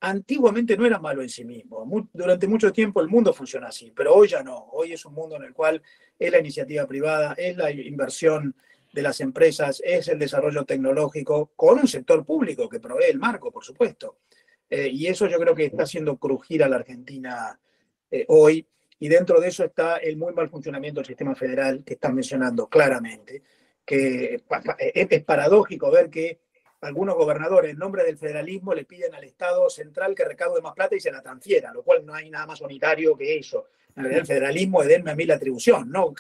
antiguamente no era malo en sí mismo. Durante mucho tiempo el mundo funciona así, pero hoy ya no. Hoy es un mundo en el cual es la iniciativa privada, es la inversión de las empresas, es el desarrollo tecnológico, con un sector público que provee el marco, por supuesto. Y eso yo creo que está haciendo crujir a la Argentina hoy. Y dentro de eso está el muy mal funcionamiento del sistema federal que están mencionando claramente, que es paradójico ver que algunos gobernadores en nombre del federalismo le piden al Estado central que recaude más plata y se la transfiera, lo cual no hay nada más unitario que eso. En realidad el federalismo es denme a mí la atribución, no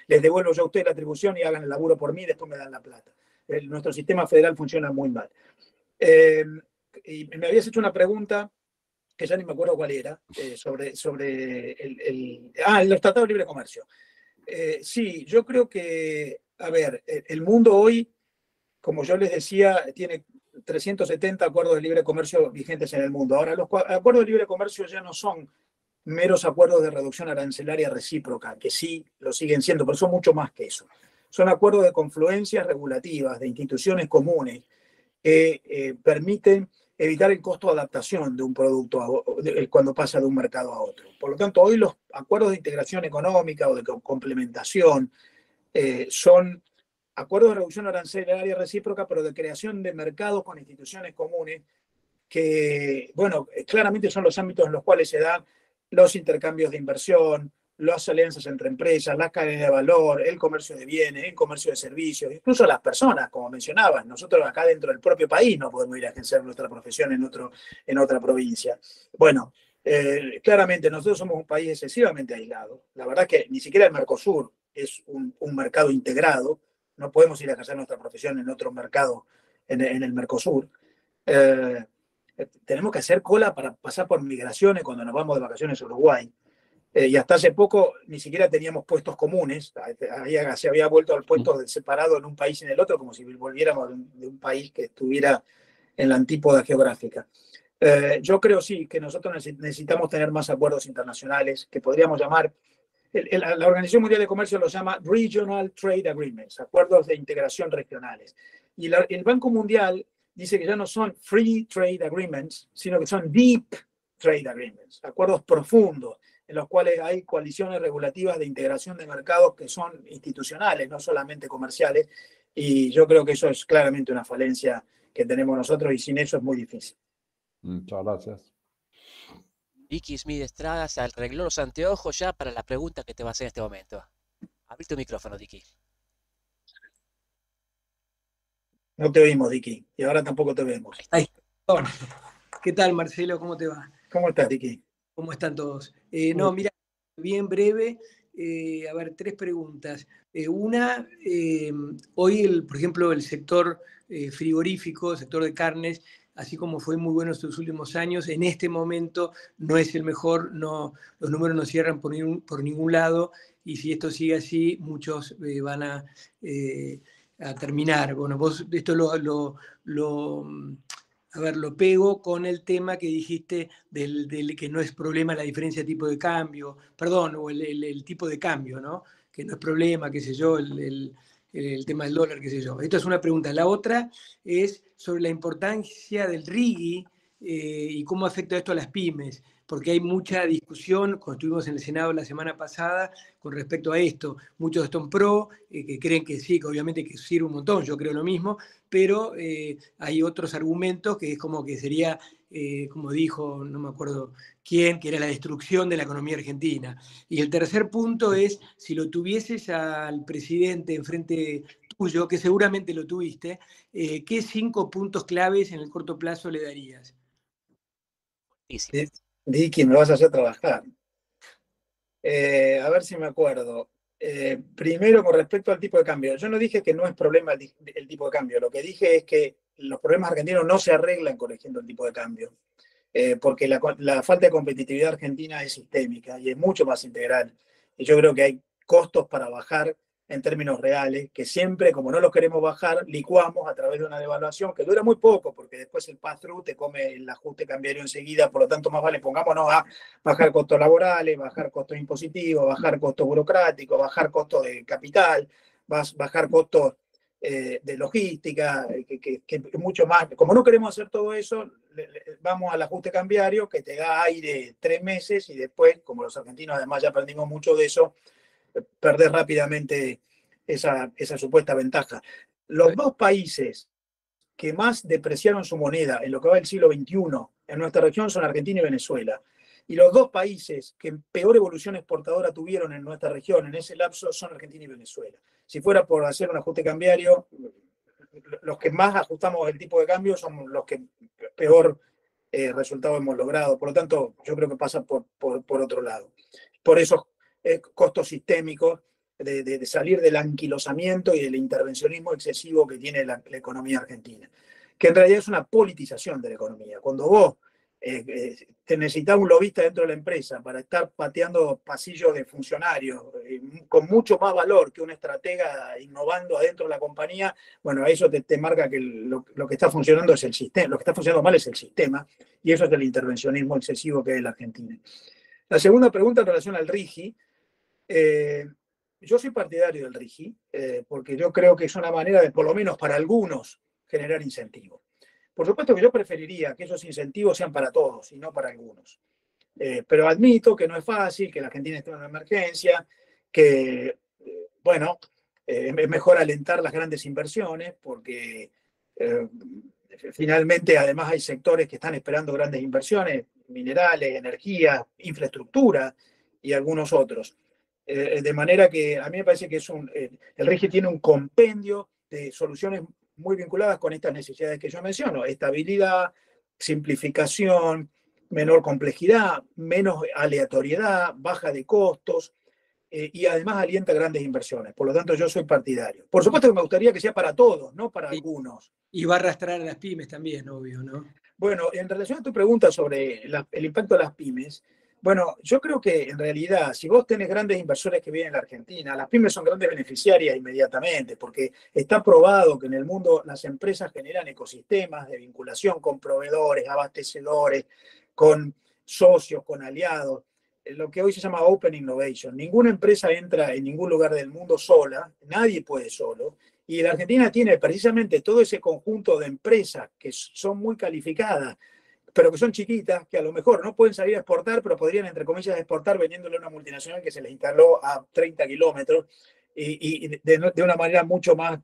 les devuelvo yo a usted la atribución y hagan el laburo por mí y después me dan la plata. Nuestro sistema federal funciona muy mal. Y me habías hecho una pregunta que ya ni me acuerdo cuál era, sobre el Tratado de Libre Comercio. Sí, yo creo que, a ver, el mundo hoy, como yo les decía, tiene 370 acuerdos de libre comercio vigentes en el mundo. Ahora, los acuerdos de libre comercio ya no son meros acuerdos de reducción arancelaria recíproca, que sí lo siguen siendo, pero son mucho más que eso. Son acuerdos de confluencias regulativas, de instituciones comunes, que permiten evitar el costo de adaptación de un producto cuando pasa de un mercado a otro. Por lo tanto, hoy los acuerdos de integración económica o de complementación son acuerdos de reducción arancelaria recíproca, pero de creación de mercados con instituciones comunes que, bueno, claramente son los ámbitos en los cuales se dan los intercambios de inversión, las alianzas entre empresas, las cadenas de valor, el comercio de bienes, el comercio de servicios, incluso las personas, como mencionabas. Nosotros acá dentro del propio país no podemos ir a ejercer nuestra profesión en otra provincia. Bueno, claramente nosotros somos un país excesivamente aislado. La verdad que ni siquiera el Mercosur es un mercado integrado. No podemos ir a ejercer nuestra profesión en otro mercado en el Mercosur. Tenemos que hacer cola para pasar por migraciones cuando nos vamos de vacaciones a Uruguay. Y hasta hace poco ni siquiera teníamos puestos comunes. Se había vuelto al puesto separado en un país y en el otro, como si volviéramos de un país que estuviera en la antípoda geográfica. Yo creo sí que nosotros necesitamos tener más acuerdos internacionales que podríamos llamar, la Organización Mundial de Comercio los llama Regional Trade Agreements, acuerdos de integración regionales. Y el Banco Mundial dice que ya no son Free Trade Agreements, sino que son Deep Trade Agreements, acuerdos profundos, en los cuales hay coaliciones regulativas de integración de mercados que son institucionales, no solamente comerciales, y yo creo que eso es claramente una falencia que tenemos nosotros y sin eso es muy difícil. Muchas gracias. Vicky Smith Estrada se arregló los anteojos ya para la pregunta que te va a hacer en este momento. Abrí tu micrófono, Vicky. No te oímos, Vicky, y ahora tampoco te vemos. Ahí. ¿Qué tal, Marcelo? ¿Cómo te va? ¿Cómo estás, Vicky? ¿Cómo están todos? No, mira, bien breve. A ver, 3 preguntas. Una, hoy, por ejemplo, el sector frigorífico, el sector de carnes, así como fue muy bueno estos últimos años, en este momento no es el mejor, no, los números no cierran por ningún lado, y si esto sigue así, muchos van a terminar. Bueno, vos esto lo pego con el tema que dijiste del que no es problema la diferencia de tipo de cambio, perdón, o el tipo de cambio, ¿no? Que no es problema, qué sé yo, el tema del dólar, qué sé yo. Esto es una pregunta. La otra es sobre la importancia del RIGI y cómo afecta esto a las pymes, porque hay mucha discusión, cuando estuvimos en el Senado la semana pasada, con respecto a esto. Muchos están pro, que creen que sí, que obviamente que sirve un montón, yo creo lo mismo, pero hay otros argumentos que es como que sería, como dijo, no me acuerdo quién, que era la destrucción de la economía argentina. Y el tercer punto es, si lo tuvieses al presidente enfrente tuyo, que seguramente lo tuviste, ¿qué 5 puntos claves en el corto plazo le darías? Vicky, me vas a hacer trabajar. A ver si me acuerdo. Primero, con respecto al tipo de cambio. Yo no dije que no es problema el tipo de cambio. Lo que dije es que los problemas argentinos no se arreglan corrigiendo el tipo de cambio. Porque la falta de competitividad argentina es sistémica y es mucho más integral. Y yo creo que hay costos para bajar en términos reales, que siempre, como no los queremos bajar, licuamos a través de una devaluación que dura muy poco, porque después el pass-through te come el ajuste cambiario enseguida, por lo tanto más vale pongámonos a bajar costos laborales, bajar costos impositivos, bajar costos burocráticos, bajar costos de capital, bajar costos de logística, que mucho más. Como no queremos hacer todo eso, vamos al ajuste cambiario que te da aire 3 meses y después, como los argentinos además ya aprendimos mucho de eso, perder rápidamente esa supuesta ventaja. Los 2 países que más depreciaron su moneda en lo que va del siglo XXI en nuestra región son Argentina y Venezuela. Y los 2 países que peor evolución exportadora tuvieron en nuestra región en ese lapso son Argentina y Venezuela. Si fuera por hacer un ajuste cambiario, los que más ajustamos el tipo de cambio son los que peor resultado hemos logrado. Por lo tanto, yo creo que pasa por otro lado. Por eso costos sistémicos de salir del anquilosamiento y del intervencionismo excesivo que tiene la economía argentina, que en realidad es una politización de la economía. Cuando vos te necesitas un lobista dentro de la empresa para estar pateando pasillos de funcionarios con mucho más valor que un estratega innovando adentro de la compañía, bueno, eso te marca que lo que está funcionando es el sistema, lo que está funcionando mal es el sistema, y eso es el intervencionismo excesivo que es la Argentina. La segunda pregunta en relación al RIGI. Yo soy partidario del RIGI porque yo creo que es una manera de, por lo menos para algunos, generar incentivos. Por supuesto que yo preferiría que esos incentivos sean para todos y no para algunos. Pero admito que no es fácil, que la Argentina está en una emergencia, que, bueno, es mejor alentar las grandes inversiones porque finalmente además hay sectores que están esperando grandes inversiones, minerales, energía, infraestructura y algunos otros. De manera que a mí me parece que el RIGI tiene un compendio de soluciones muy vinculadas con estas necesidades que yo menciono: estabilidad, simplificación, menor complejidad, menos aleatoriedad, baja de costos, y además alienta grandes inversiones. Por lo tanto, yo soy partidario. Por supuesto que me gustaría que sea para todos, no para algunos. Y va a arrastrar a las pymes también, obvio, ¿no? Bueno, en relación a tu pregunta sobre el impacto de las pymes, bueno, yo creo que en realidad, si vos tenés grandes inversores que vienen a la Argentina, las pymes son grandes beneficiarias inmediatamente, porque está probado que en el mundo las empresas generan ecosistemas de vinculación con proveedores, abastecedores, con socios, con aliados, lo que hoy se llama Open Innovation. Ninguna empresa entra en ningún lugar del mundo sola, nadie puede solo. Y la Argentina tiene precisamente todo ese conjunto de empresas que son muy calificadas, pero que son chiquitas, que a lo mejor no pueden salir a exportar, pero podrían, entre comillas, exportar vendiéndole a una multinacional que se les instaló a 30 kilómetros y de una manera mucho más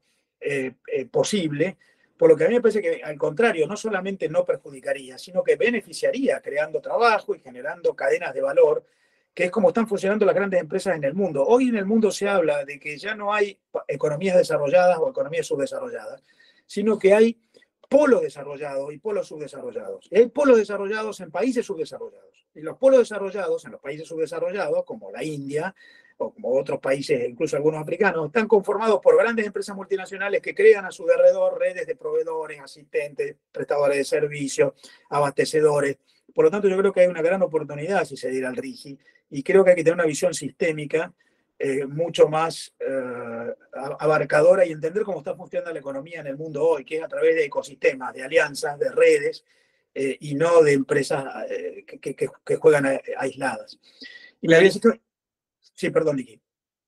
posible. Por lo que a mí me parece que, al contrario, no solamente no perjudicaría, sino que beneficiaría creando trabajo y generando cadenas de valor, que es como están funcionando las grandes empresas en el mundo. Hoy en el mundo se habla de que ya no hay economías desarrolladas o economías subdesarrolladas, sino que hay polos desarrollados y polos subdesarrollados. Hay polos desarrollados en países subdesarrollados. Y los polos desarrollados en los países subdesarrollados, como la India o como otros países, incluso algunos africanos, están conformados por grandes empresas multinacionales que crean a su alrededor redes de proveedores, asistentes, prestadores de servicios, abastecedores. Por lo tanto, yo creo que hay una gran oportunidad si se diera al RIGI, y creo que hay que tener una visión sistémica mucho más abarcadora y entender cómo está funcionando la economía en el mundo hoy, que es a través de ecosistemas, de alianzas, de redes, y no de empresas que juegan aisladas. Y me había dicho... Sí, perdón, Nicky.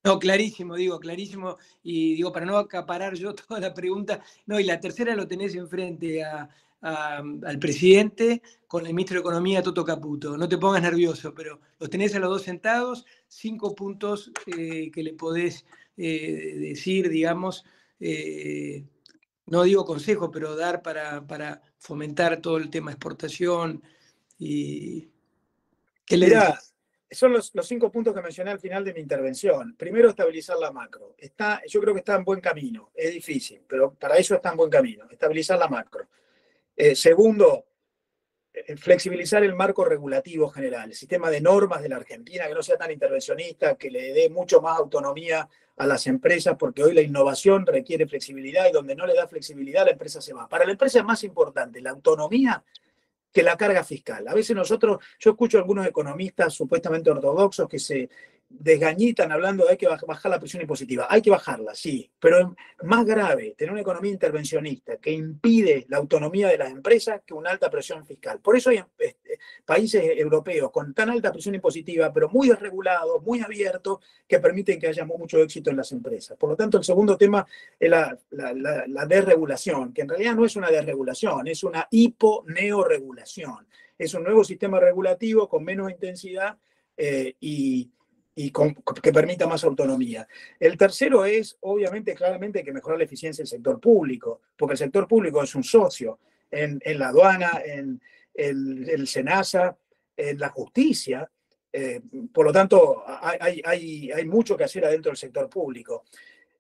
No, clarísimo, clarísimo. Y digo, para no acaparar yo toda la pregunta, no, y la tercera lo tenés enfrente al presidente con el ministro de Economía, Toto Caputo. No te pongas nervioso, pero los tenés a los dos sentados, 5 puntos que le podés decir, digamos, no digo consejo, pero dar para fomentar todo el tema de exportación. Y ¿qué le decís? Son los 5 puntos que mencioné al final de mi intervención. Primero, estabilizar la macro. Yo creo que está en buen camino. Es difícil, pero para eso está en buen camino. Estabilizar la macro. Segundo, flexibilizar el marco regulativo general, el sistema de normas de la Argentina, que no sea tan intervencionista, que le dé mucho más autonomía a las empresas, porque hoy la innovación requiere flexibilidad y donde no le da flexibilidad la empresa se va. Para la empresa es más importante la autonomía que la carga fiscal. A veces yo escucho a algunos economistas supuestamente ortodoxos que se desgañitan hablando de que hay que bajar la presión impositiva. Hay que bajarla, sí, pero es más grave tener una economía intervencionista que impide la autonomía de las empresas que una alta presión fiscal. Por eso hay países europeos con tan alta presión impositiva, pero muy desregulados, muy abiertos, que permiten que haya mucho éxito en las empresas. Por lo tanto, el segundo tema es la desregulación, que en realidad no es una desregulación, es una hiponeoregulación. Es un nuevo sistema regulativo con menos intensidad que permita más autonomía. El tercero es, obviamente, claramente, que mejorar la eficiencia del sector público, porque el sector público es un socio en la aduana, en el SENASA, en la justicia. Por lo tanto, hay mucho que hacer adentro del sector público.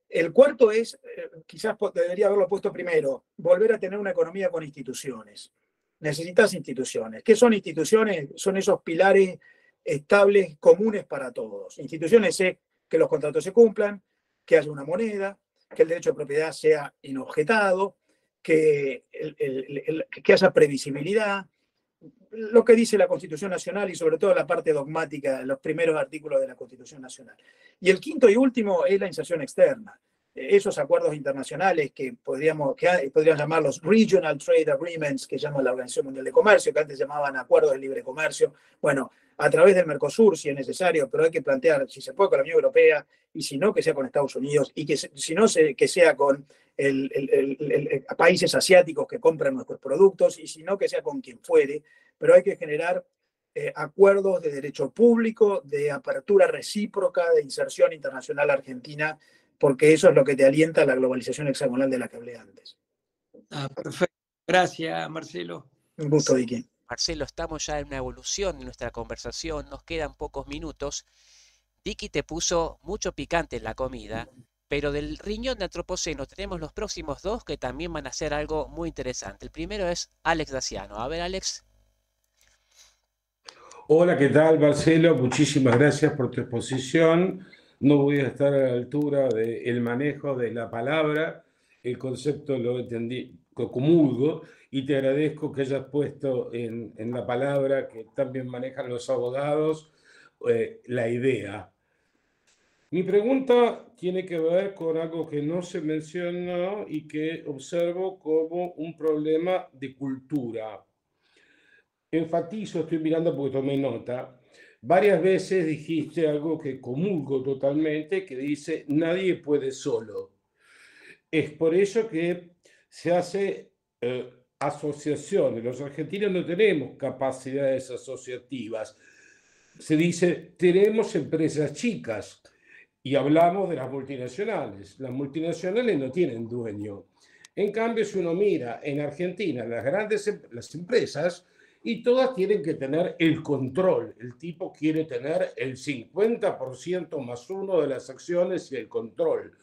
El cuarto es, quizás debería haberlo puesto primero, volver a tener una economía con instituciones. Necesitas instituciones. ¿Qué son instituciones? Son esos pilares estables, comunes para todos. Instituciones es que los contratos se cumplan, que haya una moneda, que el derecho de propiedad sea inobjetado, que haya previsibilidad, lo que dice la Constitución Nacional y sobre todo la parte dogmática, los primeros artículos de la Constitución Nacional. Y el quinto y último es la inserción externa. Esos acuerdos internacionales que podrían llamar los Regional Trade Agreements, que llama la Organización Mundial de Comercio, que antes llamaban acuerdos de libre comercio. Bueno, a través del Mercosur, si es necesario, pero hay que plantear si se puede con la Unión Europea, y si no, que sea con Estados Unidos, y que si no, que sea con países asiáticos que compran nuestros productos, y si no, que sea con quien fuere. Pero hay que generar acuerdos de derecho público, de apertura recíproca, de inserción internacional argentina, porque eso es lo que te alienta a la globalización hexagonal de la que hablé antes. Perfecto. Gracias, Marcelo. Un gusto, Vicky. Marcelo, estamos ya en una evolución de nuestra conversación, nos quedan pocos minutos. Tiki te puso mucho picante en la comida, pero del riñón de Antropoceno tenemos los próximos dos que también van a hacer algo muy interesante. El primero es Alex Daciano. A ver, Alex. Hola, ¿qué tal, Marcelo? Muchísimas gracias por tu exposición. No voy a estar a la altura del manejo de la palabra. El concepto lo entendí, lo comulgo, y te agradezco que hayas puesto en la palabra que también manejan los abogados la idea. Mi pregunta tiene que ver con algo que no se mencionó y que observo como un problema de cultura. Enfatizo, estoy mirando porque tomé nota, varias veces dijiste algo que comulgo totalmente, que dice, nadie puede solo. Es por eso que se hace asociaciones. Los argentinos no tenemos capacidades asociativas. Se dice, tenemos empresas chicas y hablamos de las multinacionales. Las multinacionales no tienen dueño. En cambio, si uno mira en Argentina las empresas, y todas tienen que tener el control. El tipo quiere tener el 50% más uno de las acciones y el control.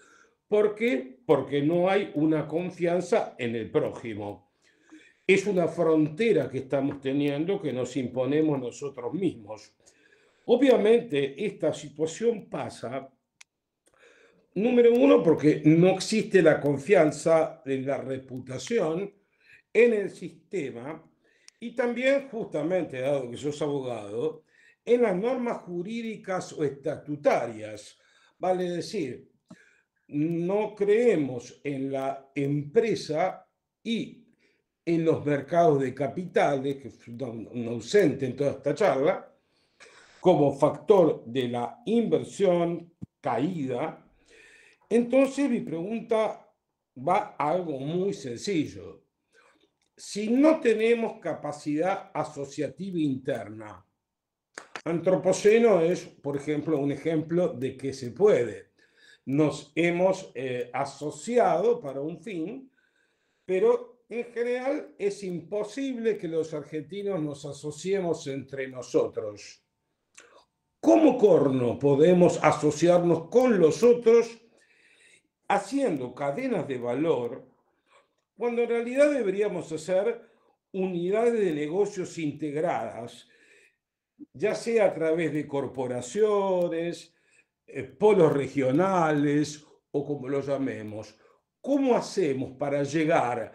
¿Por qué? Porque no hay una confianza en el prójimo. Es una frontera que estamos teniendo que nos imponemos nosotros mismos. Obviamente, esta situación pasa, número uno, porque no existe la confianza en la reputación en el sistema. Y también, justamente, dado que sos abogado, en las normas jurídicas o estatutarias. Vale decir, no creemos en la empresa y en los mercados de capitales, que es un ausente en toda esta charla, como factor de la inversión caída. Entonces, mi pregunta va a algo muy sencillo. Si no tenemos capacidad asociativa interna, Antropoceno es, por ejemplo, un ejemplo de que se puede. Nos hemos asociado para un fin, pero en general es imposible que los argentinos nos asociemos entre nosotros. ¿Cómo corno podemos asociarnos con los otros haciendo cadenas de valor cuando en realidad deberíamos hacer unidades de negocios integradas, ya sea a través de corporaciones, polos regionales o como lo llamemos? ¿Cómo hacemos para llegar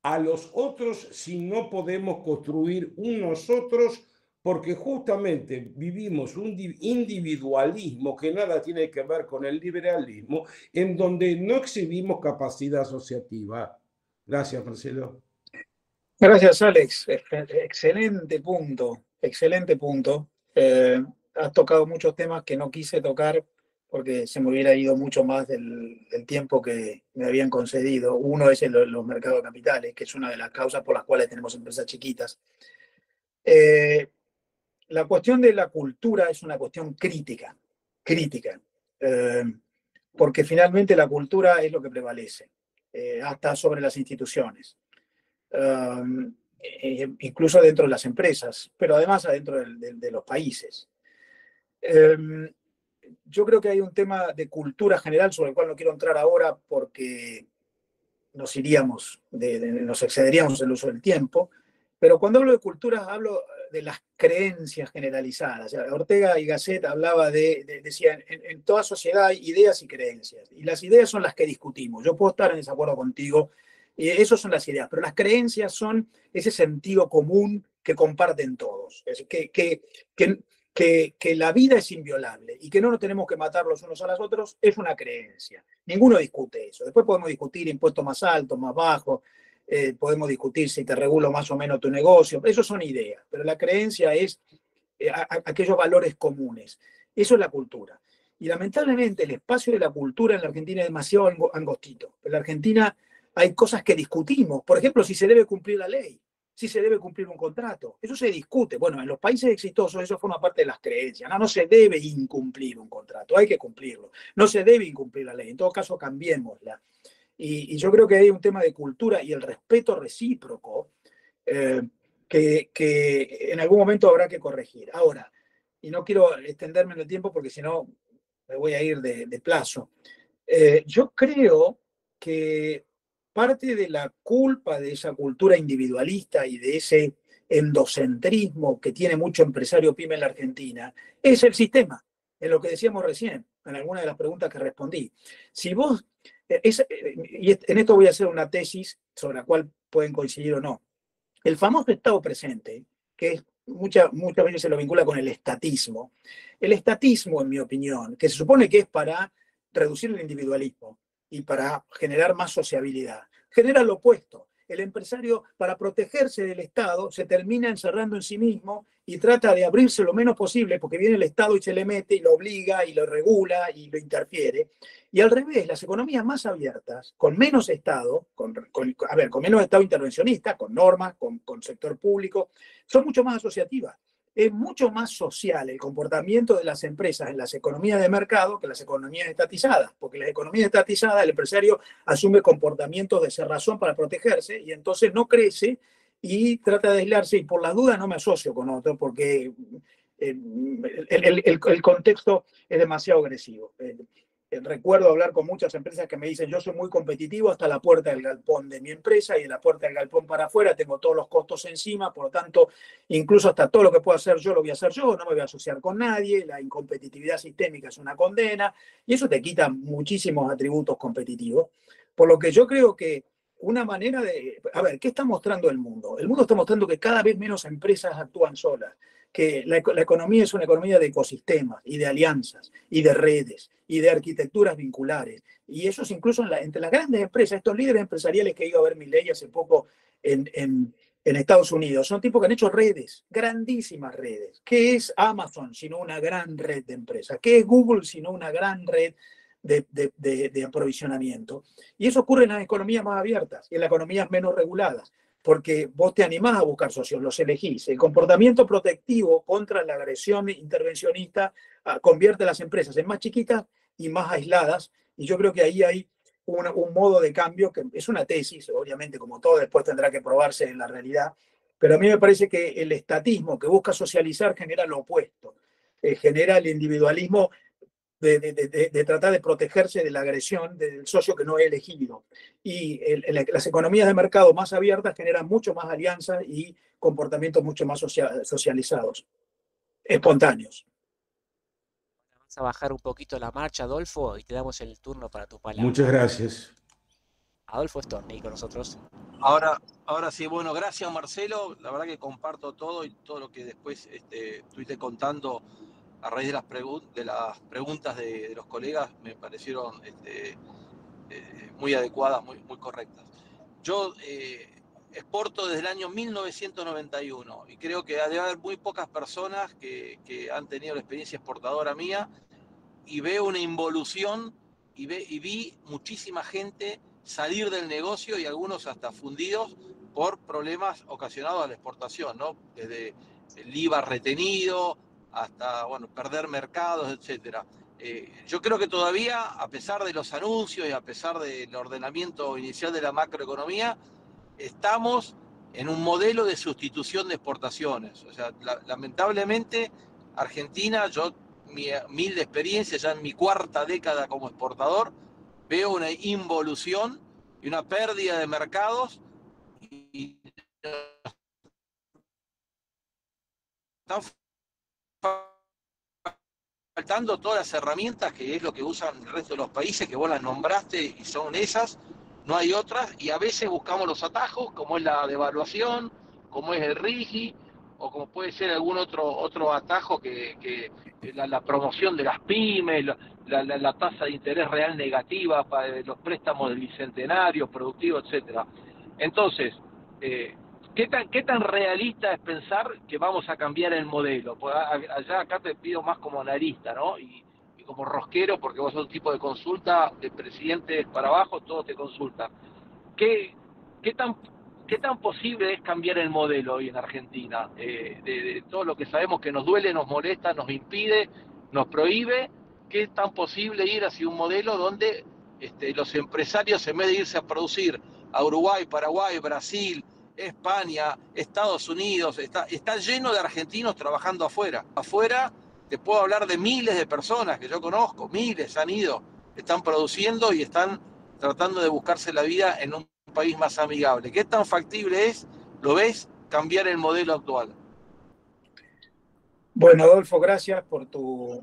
a los otros si no podemos construir un nosotros? Porque justamente vivimos un individualismo que nada tiene que ver con el liberalismo, en donde no exhibimos capacidad asociativa. Gracias, Marcelo. Gracias, Alex. Excelente punto, excelente punto. Has tocado muchos temas que no quise tocar porque se me hubiera ido mucho más del tiempo que me habían concedido. Uno es los mercados de capitales, que es una de las causas por las cuales tenemos empresas chiquitas. La cuestión de la cultura es una cuestión crítica, porque finalmente la cultura es lo que prevalece, hasta sobre las instituciones. Incluso dentro de las empresas, pero además adentro de los países. Yo creo que hay un tema de cultura general sobre el cual no quiero entrar ahora porque nos iríamos, nos excederíamos el uso del tiempo, pero cuando hablo de cultura hablo de las creencias generalizadas. Ortega y Gasset hablaba decía, en toda sociedad hay ideas y creencias, y las ideas son las que discutimos. Yo puedo estar en desacuerdo contigo, y esas son las ideas, pero las creencias son ese sentido común que comparten todos, es que la vida es inviolable y que no nos tenemos que matar los unos a los otros, es una creencia. Ninguno discute eso. Después podemos discutir impuestos más altos, más bajos, podemos discutir si te regulo más o menos tu negocio, eso son ideas, pero la creencia es aquellos valores comunes. Eso es la cultura. Y lamentablemente el espacio de la cultura en la Argentina es demasiado angostito. En la Argentina hay cosas que discutimos, por ejemplo, si se debe cumplir la ley, si se debe cumplir un contrato. Eso se discute. Bueno, en los países exitosos eso forma parte de las creencias. No se debe incumplir un contrato, hay que cumplirlo. No se debe incumplir la ley. En todo caso, cambiémosla. Y yo creo que hay un tema de cultura y el respeto recíproco que en algún momento habrá que corregir. Ahora, y no quiero extenderme en el tiempo porque si no me voy a ir de plazo. Yo creo que parte de la culpa de esa cultura individualista y de ese endocentrismo que tiene mucho empresario pyme en la Argentina es el sistema, en lo que decíamos recién, en alguna de las preguntas que respondí. Si vos, y en esto voy a hacer una tesis sobre la cual pueden coincidir o no, el famoso Estado presente, que es muchas veces se lo vincula con el estatismo. El estatismo, en mi opinión, que se supone que es para reducir el individualismo y para generar más sociabilidad, genera lo opuesto. El empresario, para protegerse del Estado, se termina encerrando en sí mismo y trata de abrirse lo menos posible porque viene el Estado y se le mete y lo obliga y lo regula y lo interfiere. Y al revés, las economías más abiertas, con menos Estado, con menos Estado intervencionista, con normas, con sector público, son mucho más asociativas. Es mucho más social el comportamiento de las empresas en las economías de mercado que las economías estatizadas, porque en las economías estatizadas el empresario asume comportamientos de cerrazón para protegerse y entonces no crece y trata de aislarse y por las dudas no me asocio con otro porque el contexto es demasiado agresivo. Recuerdo hablar con muchas empresas que me dicen yo soy muy competitivo hasta la puerta del galpón de mi empresa y de la puerta del galpón para afuera tengo todos los costos encima, por lo tanto, incluso hasta todo lo que puedo hacer yo lo voy a hacer yo, no me voy a asociar con nadie, la incompetitividad sistémica es una condena y eso te quita muchísimos atributos competitivos. Por lo que yo creo que una manera de... A ver, ¿qué está mostrando el mundo? El mundo está mostrando que cada vez menos empresas actúan solas, que la economía es una economía de ecosistemas y de alianzas y de redes y de arquitecturas vinculares. Y eso es incluso entre las grandes empresas, estos líderes empresariales que he ido a ver Milei hace poco en Estados Unidos, son tipos que han hecho redes, grandísimas redes. ¿Qué es Amazon sino una gran red de empresas? ¿Qué es Google sino una gran red de aprovisionamiento? Y eso ocurre en las economías más abiertas y en las economías menos reguladas, porque vos te animás a buscar socios, los elegís. El comportamiento protectivo contra la agresión intervencionista convierte a las empresas en más chiquitas y más aisladas, y yo creo que ahí hay un modo de cambio que es una tesis, obviamente como todo después tendrá que probarse en la realidad, pero a mí me parece que el estatismo que busca socializar genera lo opuesto, genera el individualismo de tratar de protegerse de la agresión del socio que no he elegido. Y las economías de mercado más abiertas generan mucho más alianzas y comportamientos mucho más socializados, espontáneos. Vamos a bajar un poquito la marcha, Adolfo, y te damos el turno para tu palabra. Muchas gracias. Adolfo Storni con nosotros. Ahora sí, bueno, gracias Marcelo, la verdad que comparto todo y todo lo que después estuviste contando a raíz de las preguntas de los colegas me parecieron muy adecuadas, muy correctas. Yo exporto desde el año 1991 y creo que debe haber muy pocas personas que han tenido la experiencia exportadora mía y veo una involución y vi muchísima gente salir del negocio y algunos hasta fundidos por problemas ocasionados a la exportación, ¿no? Desde el IVA retenido hasta perder mercados, etcétera. Yo creo que todavía, a pesar de los anuncios y a pesar del ordenamiento inicial de la macroeconomía, estamos en un modelo de sustitución de exportaciones. O sea, lamentablemente, Argentina, yo, mi humilde experiencia, ya en mi cuarta década como exportador, veo una involución y una pérdida de mercados y están faltando todas las herramientas que es lo que usan el resto de los países, que vos las nombraste y son esas, no hay otras, y a veces buscamos los atajos, como es la devaluación, como es el RIGI, o como puede ser algún otro atajo que la promoción de las pymes, la tasa de interés real negativa para los préstamos del bicentenario, productivo, etcétera. Entonces, ¿qué tan realista es pensar que vamos a cambiar el modelo? Pues acá te pido más como analista, ¿no? Y como rosquero, porque vos sos un tipo de consulta, de presidentes para abajo, todos te consultan. ¿Qué tan posible es cambiar el modelo hoy en Argentina? De todo lo que sabemos que nos duele, nos molesta, nos impide, nos prohíbe, ¿qué tan posible ir hacia un modelo donde los empresarios, en vez de irse a producir a Uruguay, Paraguay, Brasil, España, Estados Unidos, está lleno de argentinos trabajando afuera te puedo hablar de miles de personas que yo conozco, miles han ido, están produciendo y están tratando de buscarse la vida en un país más amigable. ¿Qué tan factible es, lo ves, cambiar el modelo actual? Bueno, Adolfo, gracias por tus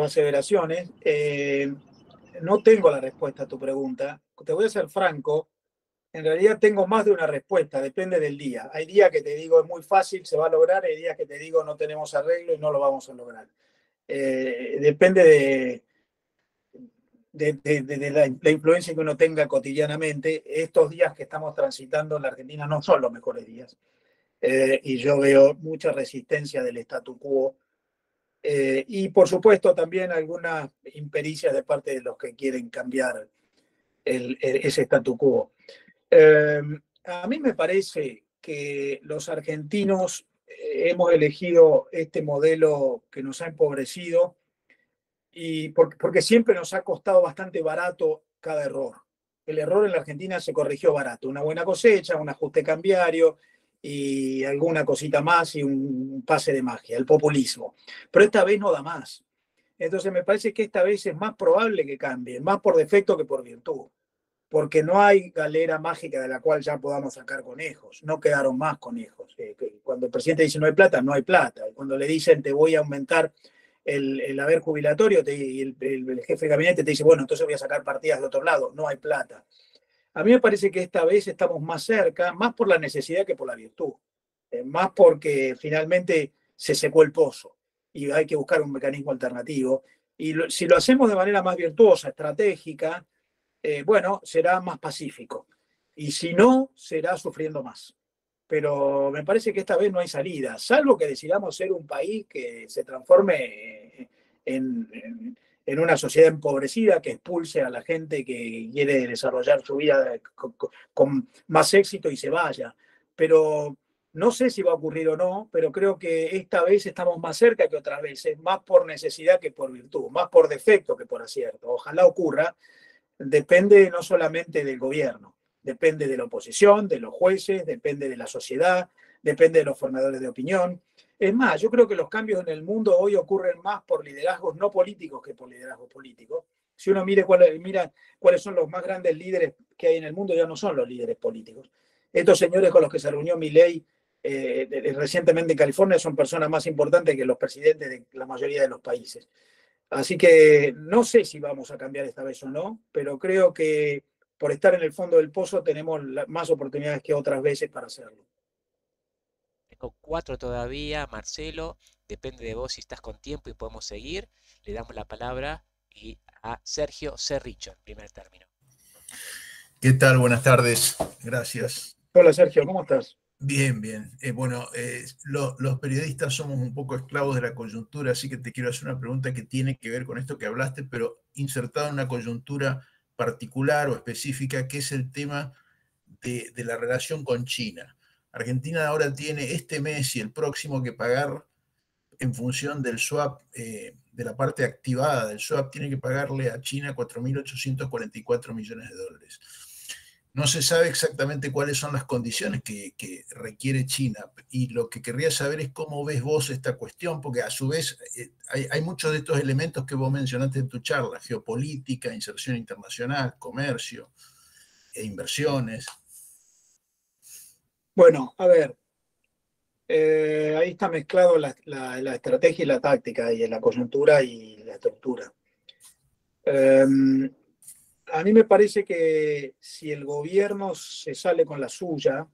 aseveraciones. No tengo la respuesta a tu pregunta. Te voy a ser franco. En realidad tengo más de una respuesta, depende del día. Hay días que te digo es muy fácil, se va a lograr, hay días que te digo no tenemos arreglo y no lo vamos a lograr. Depende de la influencia que uno tenga cotidianamente. Estos días que estamos transitando en la Argentina no son los mejores días. Y yo veo mucha resistencia del statu quo. Y por supuesto también algunas impericias de parte de los que quieren cambiar ese statu quo. A mí me parece que los argentinos hemos elegido este modelo que nos ha empobrecido y porque siempre nos ha costado bastante barato cada error. El error en la Argentina se corrigió barato, una buena cosecha, un ajuste cambiario y alguna cosita más y un pase de magia, el populismo. Pero esta vez no da más. Entonces me parece que esta vez es más probable que cambie, más por defecto que por virtud, porque no hay galera mágica de la cual ya podamos sacar conejos, no quedaron más conejos. Cuando el presidente dice no hay plata, no hay plata. Cuando le dicen te voy a aumentar el haber jubilatorio y el jefe de gabinete te dice, bueno, entonces voy a sacar partidas de otro lado, no hay plata. A mí me parece que esta vez estamos más cerca, más por la necesidad que por la virtud, más porque finalmente se secó el pozo y hay que buscar un mecanismo alternativo. Y si lo hacemos de manera más virtuosa, estratégica, bueno, será más pacífico. Y si no, será sufriendo más. Pero me parece que esta vez no hay salida, salvo que decidamos ser un país que se transforme en una sociedad empobrecida, que expulse a la gente que quiere desarrollar su vida con más éxito y se vaya. Pero no sé si va a ocurrir o no, pero creo que esta vez estamos más cerca que otras veces, más por necesidad que por virtud, más por defecto que por acierto. Ojalá ocurra. Depende no solamente del gobierno, depende de la oposición, de los jueces, depende de la sociedad, depende de los formadores de opinión. Es más, yo creo que los cambios en el mundo hoy ocurren más por liderazgos no políticos que por liderazgos políticos. Si uno mira cuáles son los más grandes líderes que hay en el mundo, ya no son los líderes políticos. Estos señores con los que se reunió Milei recientemente en California son personas más importantes que los presidentes de la mayoría de los países. Así que no sé si vamos a cambiar esta vez o no, pero creo que por estar en el fondo del pozo tenemos más oportunidades que otras veces para hacerlo. Tengo 4 todavía, Marcelo. Depende de vos si estás con tiempo y podemos seguir. Le damos la palabra a Sergio Cerricho, en primer término. ¿Qué tal? Buenas tardes. Gracias. Hola Sergio, ¿cómo estás? Bien, bien. Los periodistas somos un poco esclavos de la coyuntura, así que te quiero hacer una pregunta que tiene que ver con esto que hablaste, pero insertado en una coyuntura particular o específica, que es el tema de la relación con China. Argentina ahora tiene este mes y el próximo que pagar en función del swap, de la parte activada del swap, tiene que pagarle a China 4.844 millones de dólares. No se sabe exactamente cuáles son las condiciones que requiere China, y lo que querría saber es cómo ves vos esta cuestión, porque a su vez hay muchos de estos elementos que vos mencionaste en tu charla: geopolítica, inserción internacional, comercio e inversiones. Bueno, a ver, ahí está mezclado la estrategia y la táctica, y la coyuntura y la estructura. A mí me parece que si el gobierno se sale con la suya,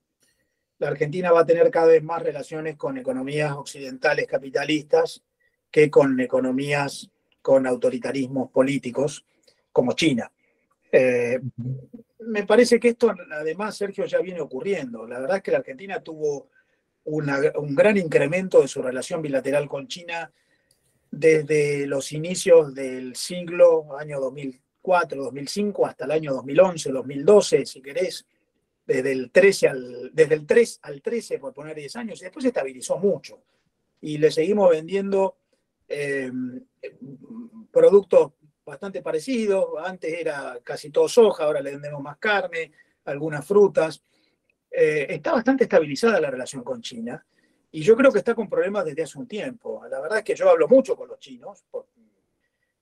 la Argentina va a tener cada vez más relaciones con economías occidentales capitalistas que con economías con autoritarismos políticos como China. Me parece que esto, además, Sergio, ya viene ocurriendo. La verdad es que la Argentina tuvo un gran incremento de su relación bilateral con China desde los inicios del siglo, año 2004, 2005, hasta el año 2011, 2012, si querés, desde el 3 al 13, por poner 10 años, y después se estabilizó mucho. Y le seguimos vendiendo productos bastante parecidos. Antes era casi todo soja, ahora le vendemos más carne, algunas frutas. Está bastante estabilizada la relación con China. Y yo creo que está con problemas desde hace un tiempo. La verdad es que yo hablo mucho con los chinos,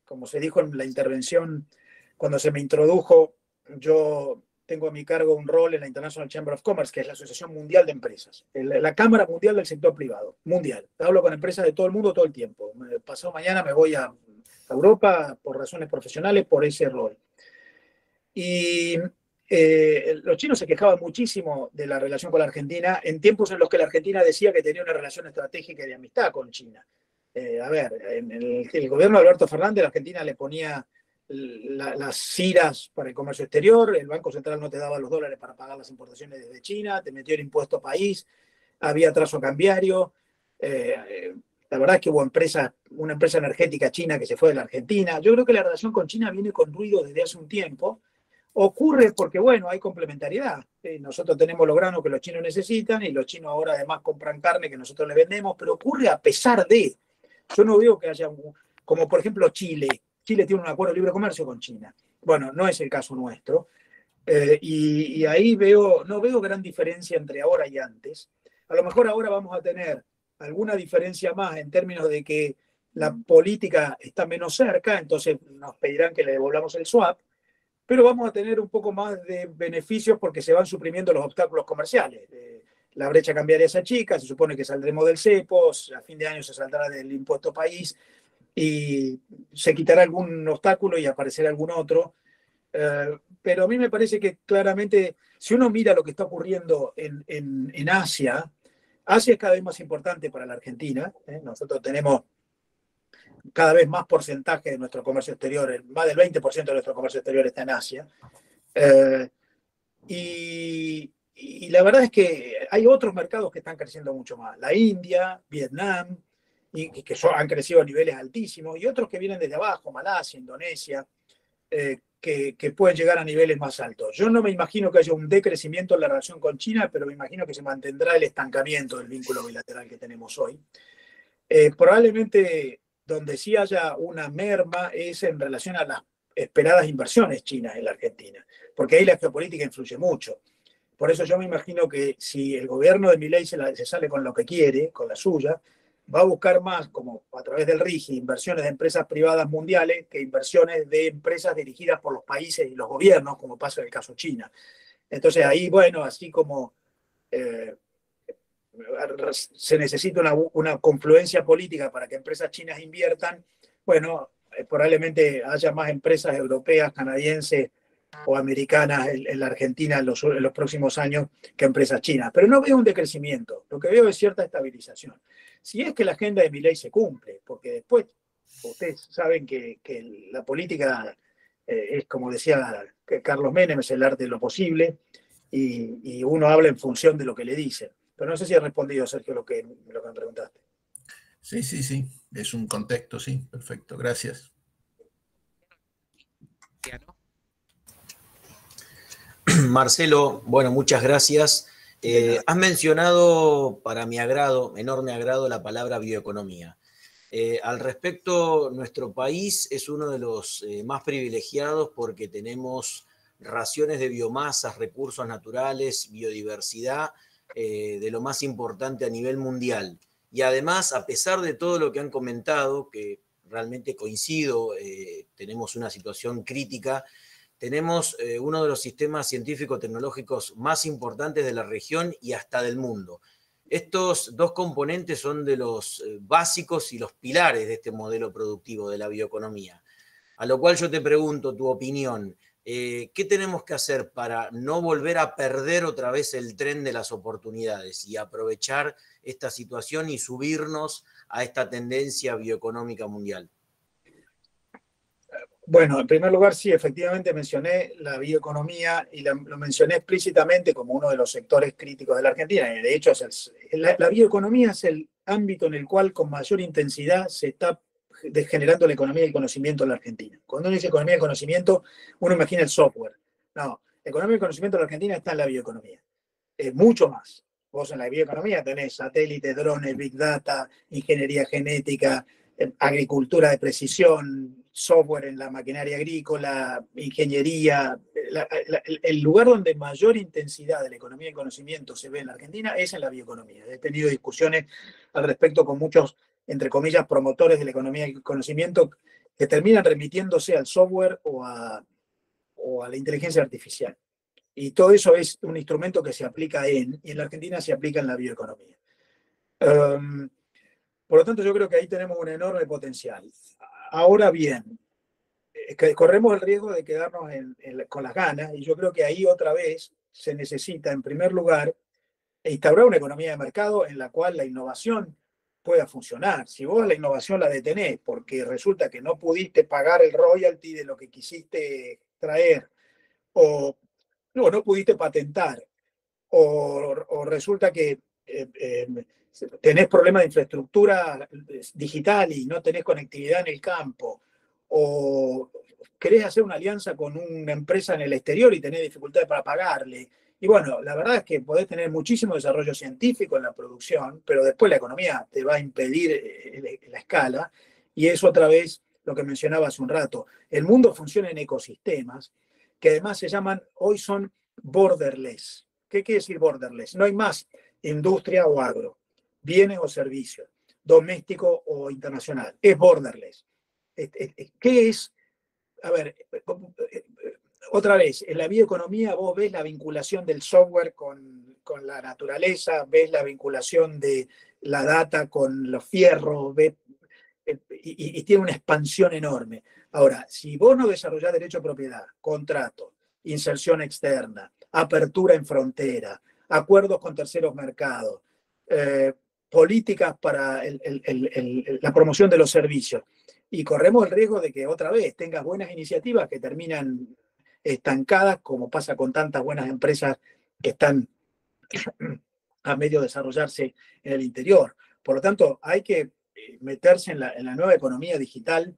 como se dijo en la intervención, cuando se me introdujo, yo tengo a mi cargo un rol en la International Chamber of Commerce, que es la Asociación Mundial de Empresas, la Cámara Mundial del Sector Privado, mundial. Hablo con empresas de todo el mundo todo el tiempo. Pasado mañana me voy a Europa por razones profesionales, por ese rol. Y los chinos se quejaban muchísimo de la relación con la Argentina en tiempos en los que la Argentina decía que tenía una relación estratégica y de amistad con China. A ver, en el gobierno de Alberto Fernández, la Argentina le ponía las ciras para el comercio exterior, el Banco Central no te daba los dólares para pagar las importaciones desde China, te metió el impuesto país, había atraso cambiario. La verdad es que hubo una empresa energética china que se fue de la Argentina. Yo creo que la relación con China viene con ruido desde hace un tiempo. Ocurre porque, bueno, hay complementariedad. Nosotros tenemos los granos que los chinos necesitan y los chinos ahora además compran carne que nosotros les vendemos, pero ocurre a pesar de. Yo no veo que haya, como por ejemplo Chile. Chile tiene un acuerdo de libre comercio con China. Bueno, no es el caso nuestro. Y ahí no veo gran diferencia entre ahora y antes. A lo mejor ahora vamos a tener alguna diferencia más en términos de que la política está menos cerca, entonces nos pedirán que le devolvamos el swap, pero vamos a tener un poco más de beneficios porque se van suprimiendo los obstáculos comerciales. La brecha cambiaria se achica, se supone que saldremos del cepo, a fin de año se saldrá del impuesto país y se quitará algún obstáculo y aparecerá algún otro. Pero a mí me parece que claramente, si uno mira lo que está ocurriendo en Asia, Asia es cada vez más importante para la Argentina. Nosotros tenemos cada vez más porcentaje de nuestro comercio exterior, más del 20% de nuestro comercio exterior está en Asia. Y la verdad es que hay otros mercados que están creciendo mucho más. La India, Vietnam, y que han crecido a niveles altísimos, y otros que vienen desde abajo, Malasia, Indonesia, que pueden llegar a niveles más altos. Yo no me imagino que haya un decrecimiento en la relación con China, pero me imagino que se mantendrá el estancamiento del vínculo bilateral que tenemos hoy. Probablemente donde sí haya una merma es en relación a las esperadas inversiones chinas en la Argentina, porque ahí la geopolítica influye mucho. Por eso yo me imagino que si el gobierno de Milei se sale con lo que quiere, con la suya, va a buscar más, como a través del RIGI, inversiones de empresas privadas mundiales que inversiones de empresas dirigidas por los países y los gobiernos, como pasa en el caso China. Entonces ahí, bueno, así como se necesita una confluencia política para que empresas chinas inviertan, bueno, probablemente haya más empresas europeas, canadienses o americanas en la Argentina en los próximos años que empresas chinas. Pero no veo un decrecimiento, lo que veo es cierta estabilización. Si es que la agenda de Milei se cumple, porque después ustedes saben que la política es, como decía Carlos Menem, es el arte de lo posible, y uno habla en función de lo que le dicen. Pero no sé si he respondido, Sergio, lo que me preguntaste. Sí, sí, sí. Es un contexto, sí. Perfecto. Gracias. Marcelo, bueno, muchas gracias. Has mencionado, para mi agrado, enorme agrado, la palabra bioeconomía. Al respecto, nuestro país es uno de los más privilegiados porque tenemos raciones de biomasas, recursos naturales, biodiversidad, de lo más importante a nivel mundial. Y además, a pesar de todo lo que han comentado, que realmente coincido, tenemos una situación crítica, tenemos uno de los sistemas científico-tecnológicos más importantes de la región y hasta del mundo. Estos dos componentes son de los básicos y los pilares de este modelo productivo de la bioeconomía. A lo cual yo te pregunto tu opinión. ¿Qué tenemos que hacer para no volver a perder otra vez el tren de las oportunidades y aprovechar esta situación y subirnos a esta tendencia bioeconómica mundial? Bueno, en primer lugar, sí, efectivamente mencioné la bioeconomía y lo mencioné explícitamente como uno de los sectores críticos de la Argentina. De hecho, la bioeconomía es el ámbito en el cual con mayor intensidad se está generando la economía del conocimiento en la Argentina. Cuando uno dice economía del conocimiento, uno imagina el software. No, la economía del conocimiento en la Argentina está en la bioeconomía. Mucho más. Vos en la bioeconomía tenés satélites, drones, big data, ingeniería genética, agricultura de precisión, software en la maquinaria agrícola, ingeniería, el lugar donde mayor intensidad de la economía del conocimiento se ve en la Argentina es en la bioeconomía. He tenido discusiones al respecto con muchos, entre comillas, promotores de la economía del conocimiento que terminan remitiéndose al software o a la inteligencia artificial. Y todo eso es un instrumento que se aplica y en la Argentina se aplica en la bioeconomía. Por lo tanto, yo creo que ahí tenemos un enorme potencial. Ahora bien, corremos el riesgo de quedarnos con las ganas, y yo creo que ahí otra vez se necesita, en primer lugar, instaurar una economía de mercado en la cual la innovación pueda funcionar. Si vos la innovación la detenés porque resulta que no pudiste pagar el royalty de lo que quisiste traer, o no pudiste patentar, o resulta que tenés problemas de infraestructura digital y no tenés conectividad en el campo, o querés hacer una alianza con una empresa en el exterior y tenés dificultades para pagarle. Y bueno, la verdad es que podés tener muchísimo desarrollo científico en la producción, pero después la economía te va a impedir la escala, y es otra vez lo que mencionaba hace un rato. El mundo funciona en ecosistemas que además se llaman, hoy son borderless. ¿Qué quiere decir borderless? No hay más industria o agro, bienes o servicios, doméstico o internacional. Es borderless. ¿Qué es? A ver, otra vez, en la bioeconomía vos ves la vinculación del software con la naturaleza, ves la vinculación de la data con los fierros, y tiene una expansión enorme. Ahora, si vos no desarrollás derecho a propiedad, contrato, inserción externa, apertura en frontera, acuerdos con terceros mercados, políticas para la promoción de los servicios, y corremos el riesgo de que otra vez tengas buenas iniciativas que terminan estancadas, como pasa con tantas buenas empresas que están a medio de desarrollarse en el interior. Por lo tanto, hay que meterse en la nueva economía digital.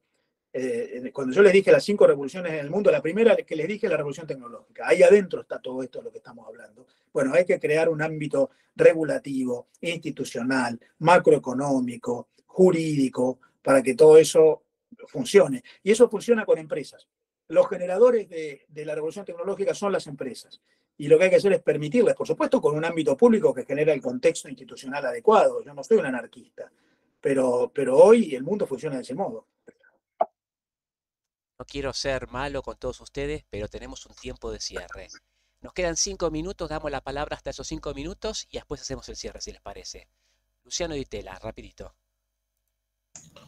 Cuando yo les dije las 5 revoluciones en el mundo, la primera que les dije es la revolución tecnológica. Ahí adentro está todo esto de lo que estamos hablando. Bueno, hay que crear un ámbito regulativo, institucional, macroeconómico, jurídico, para que todo eso funcione. Y eso funciona con empresas. Los generadores de la revolución tecnológica son las empresas. Y lo que hay que hacer es permitirles, por supuesto, con un ámbito público que genera el contexto institucional adecuado. Yo no soy un anarquista, pero hoy el mundo funciona de ese modo. No quiero ser malo con todos ustedes, pero tenemos un tiempo de cierre. Nos quedan 5 minutos, damos la palabra hasta esos 5 minutos y después hacemos el cierre, si les parece. Luciano Di Tella, rapidito.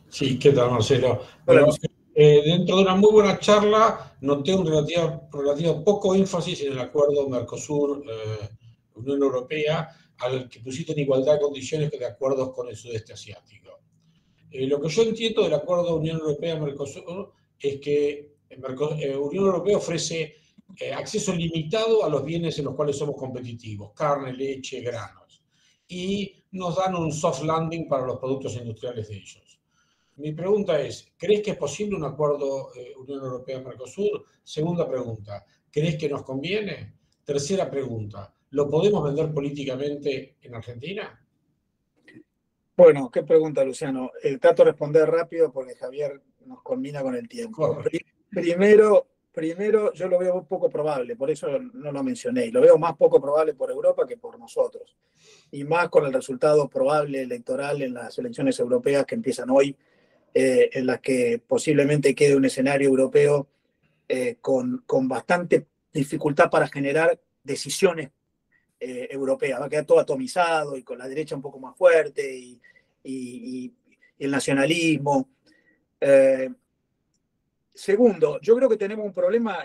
Sí, ¿qué tal, Marcelo? Bueno, dentro de una muy buena charla noté un relativo poco énfasis en el acuerdo Mercosur-Unión Europea, al que pusiste en igualdad de condiciones que de acuerdos con el sudeste asiático. Lo que yo entiendo del acuerdo Unión Europea-Mercosur es que Unión Europea ofrece acceso limitado a los bienes en los cuales somos competitivos, carne, leche, granos, y nos dan un soft landing para los productos industriales de ellos. Mi pregunta es, ¿crees que es posible un acuerdo Unión Europea-Mercosur? Segunda pregunta, ¿crees que nos conviene? Tercera pregunta, ¿lo podemos vender políticamente en Argentina? Bueno, qué pregunta, Luciano. Trato de responder rápido porque Javier nos combina con el tiempo. Primero, yo lo veo un poco probable, por eso no lo mencioné. Lo veo más poco probable por Europa que por nosotros. Y más con el resultado probable electoral en las elecciones europeas que empiezan hoy, en las que posiblemente quede un escenario europeo con bastante dificultad para generar decisiones europeas. Va a quedar todo atomizado y con la derecha un poco más fuerte y el nacionalismo. Segundo, yo creo que tenemos un problema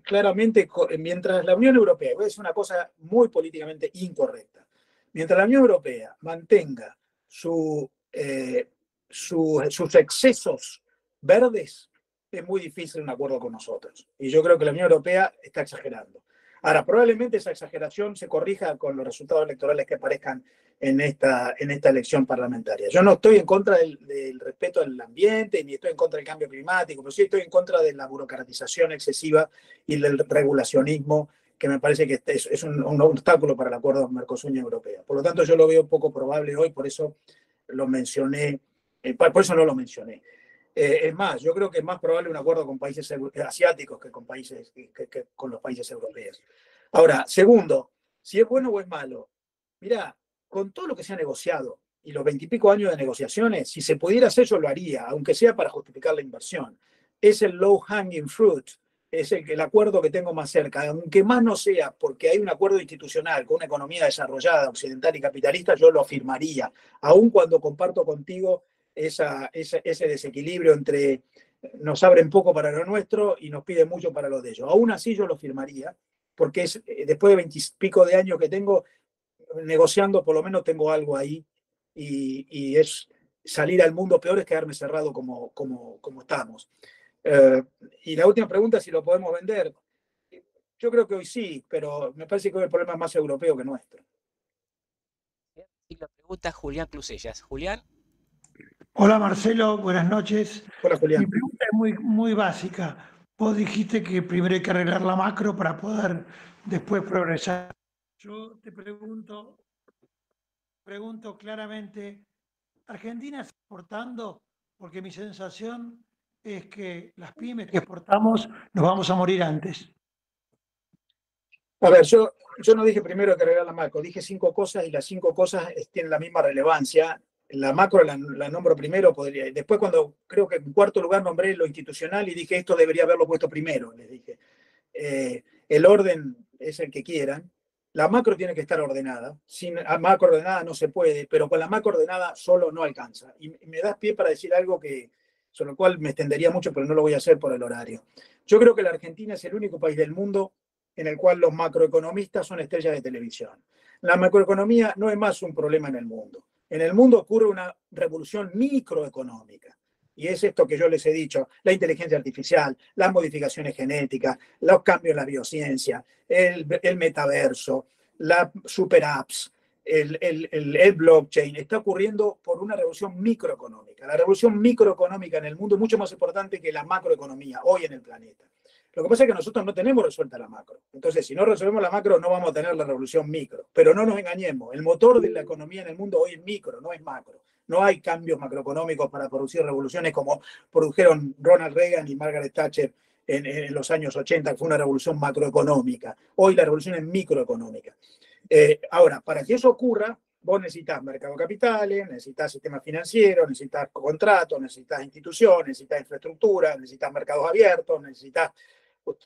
claramente mientras la Unión Europea, voy a decir una cosa muy políticamente incorrecta, mientras la Unión Europea mantenga sus excesos verdes, es muy difícil un acuerdo con nosotros. Y yo creo que la Unión Europea está exagerando. Ahora, probablemente esa exageración se corrija con los resultados electorales que aparezcan en esta elección parlamentaria. Yo no estoy en contra del respeto al ambiente, ni estoy en contra del cambio climático, pero sí estoy en contra de la burocratización excesiva y del regulacionismo, que me parece que es un obstáculo para el acuerdo Mercosur-Unión Europea. Por lo tanto, yo lo veo poco probable hoy, por eso lo mencioné, por eso no lo mencioné. Es más, yo creo que es más probable un acuerdo con países asiáticos que con, con los países europeos. Ahora, segundo, si es bueno o es malo. Mirá, con todo lo que se ha negociado y los 20 y pico años de negociaciones, si se pudiera hacer, yo lo haría, aunque sea para justificar la inversión. Es el low hanging fruit, es el acuerdo que tengo más cerca, aunque más no sea porque hay un acuerdo institucional con una economía desarrollada, occidental y capitalista, yo lo firmaría, aun cuando comparto contigo ese desequilibrio entre nos abren poco para lo nuestro y nos piden mucho para lo de ellos. Aún así yo lo firmaría, porque después de 20 y pico de años que tengo negociando, por lo menos tengo algo ahí, y es salir al mundo peor es quedarme cerrado como estamos. Y la última pregunta, si lo podemos vender. Yo creo que hoy sí, pero me parece que hoy el problema es más europeo que nuestro. Y la pregunta Julián Clusellas. Julián. Hola Marcelo, buenas noches. Hola Julián. Mi pregunta es muy básica. Vos dijiste que primero hay que arreglar la macro para poder después progresar. Yo te pregunto claramente, ¿Argentina está exportando? Porque mi sensación es que las pymes que exportamos nos vamos a morir antes. A ver, yo no dije primero que arreglar la macro, dije 5 cosas y las 5 cosas tienen la misma relevancia. La macro la nombro primero, después cuando creo que en cuarto lugar nombré lo institucional y dije esto debería haberlo puesto primero, les dije. El orden es el que quieran. La macro tiene que estar ordenada. Sin macro ordenada no se puede, pero con la macro ordenada solo no alcanza. Y me das pie para decir algo sobre lo cual me extendería mucho, pero no lo voy a hacer por el horario. Yo creo que la Argentina es el único país del mundo en el cual los macroeconomistas son estrellas de televisión. La macroeconomía no es más un problema en el mundo. En el mundo ocurre una revolución microeconómica. Y es esto que yo les he dicho, la inteligencia artificial, las modificaciones genéticas, los cambios en la biociencia, el metaverso, las super apps, el blockchain. Está ocurriendo por una revolución microeconómica. La revolución microeconómica en el mundo es mucho más importante que la macroeconomía hoy en el planeta. Lo que pasa es que nosotros no tenemos resuelta la macro. Entonces, si no resolvemos la macro, no vamos a tener la revolución micro. Pero no nos engañemos, el motor de la economía en el mundo hoy es micro, no es macro. No hay cambios macroeconómicos para producir revoluciones como produjeron Ronald Reagan y Margaret Thatcher en los años 80, que fue una revolución macroeconómica. Hoy la revolución es microeconómica. Ahora, para que eso ocurra, vos necesitas mercado de capitales, necesitas sistema financiero, necesitas contratos, necesitas instituciones, necesitas infraestructura, necesitas mercados abiertos, necesitas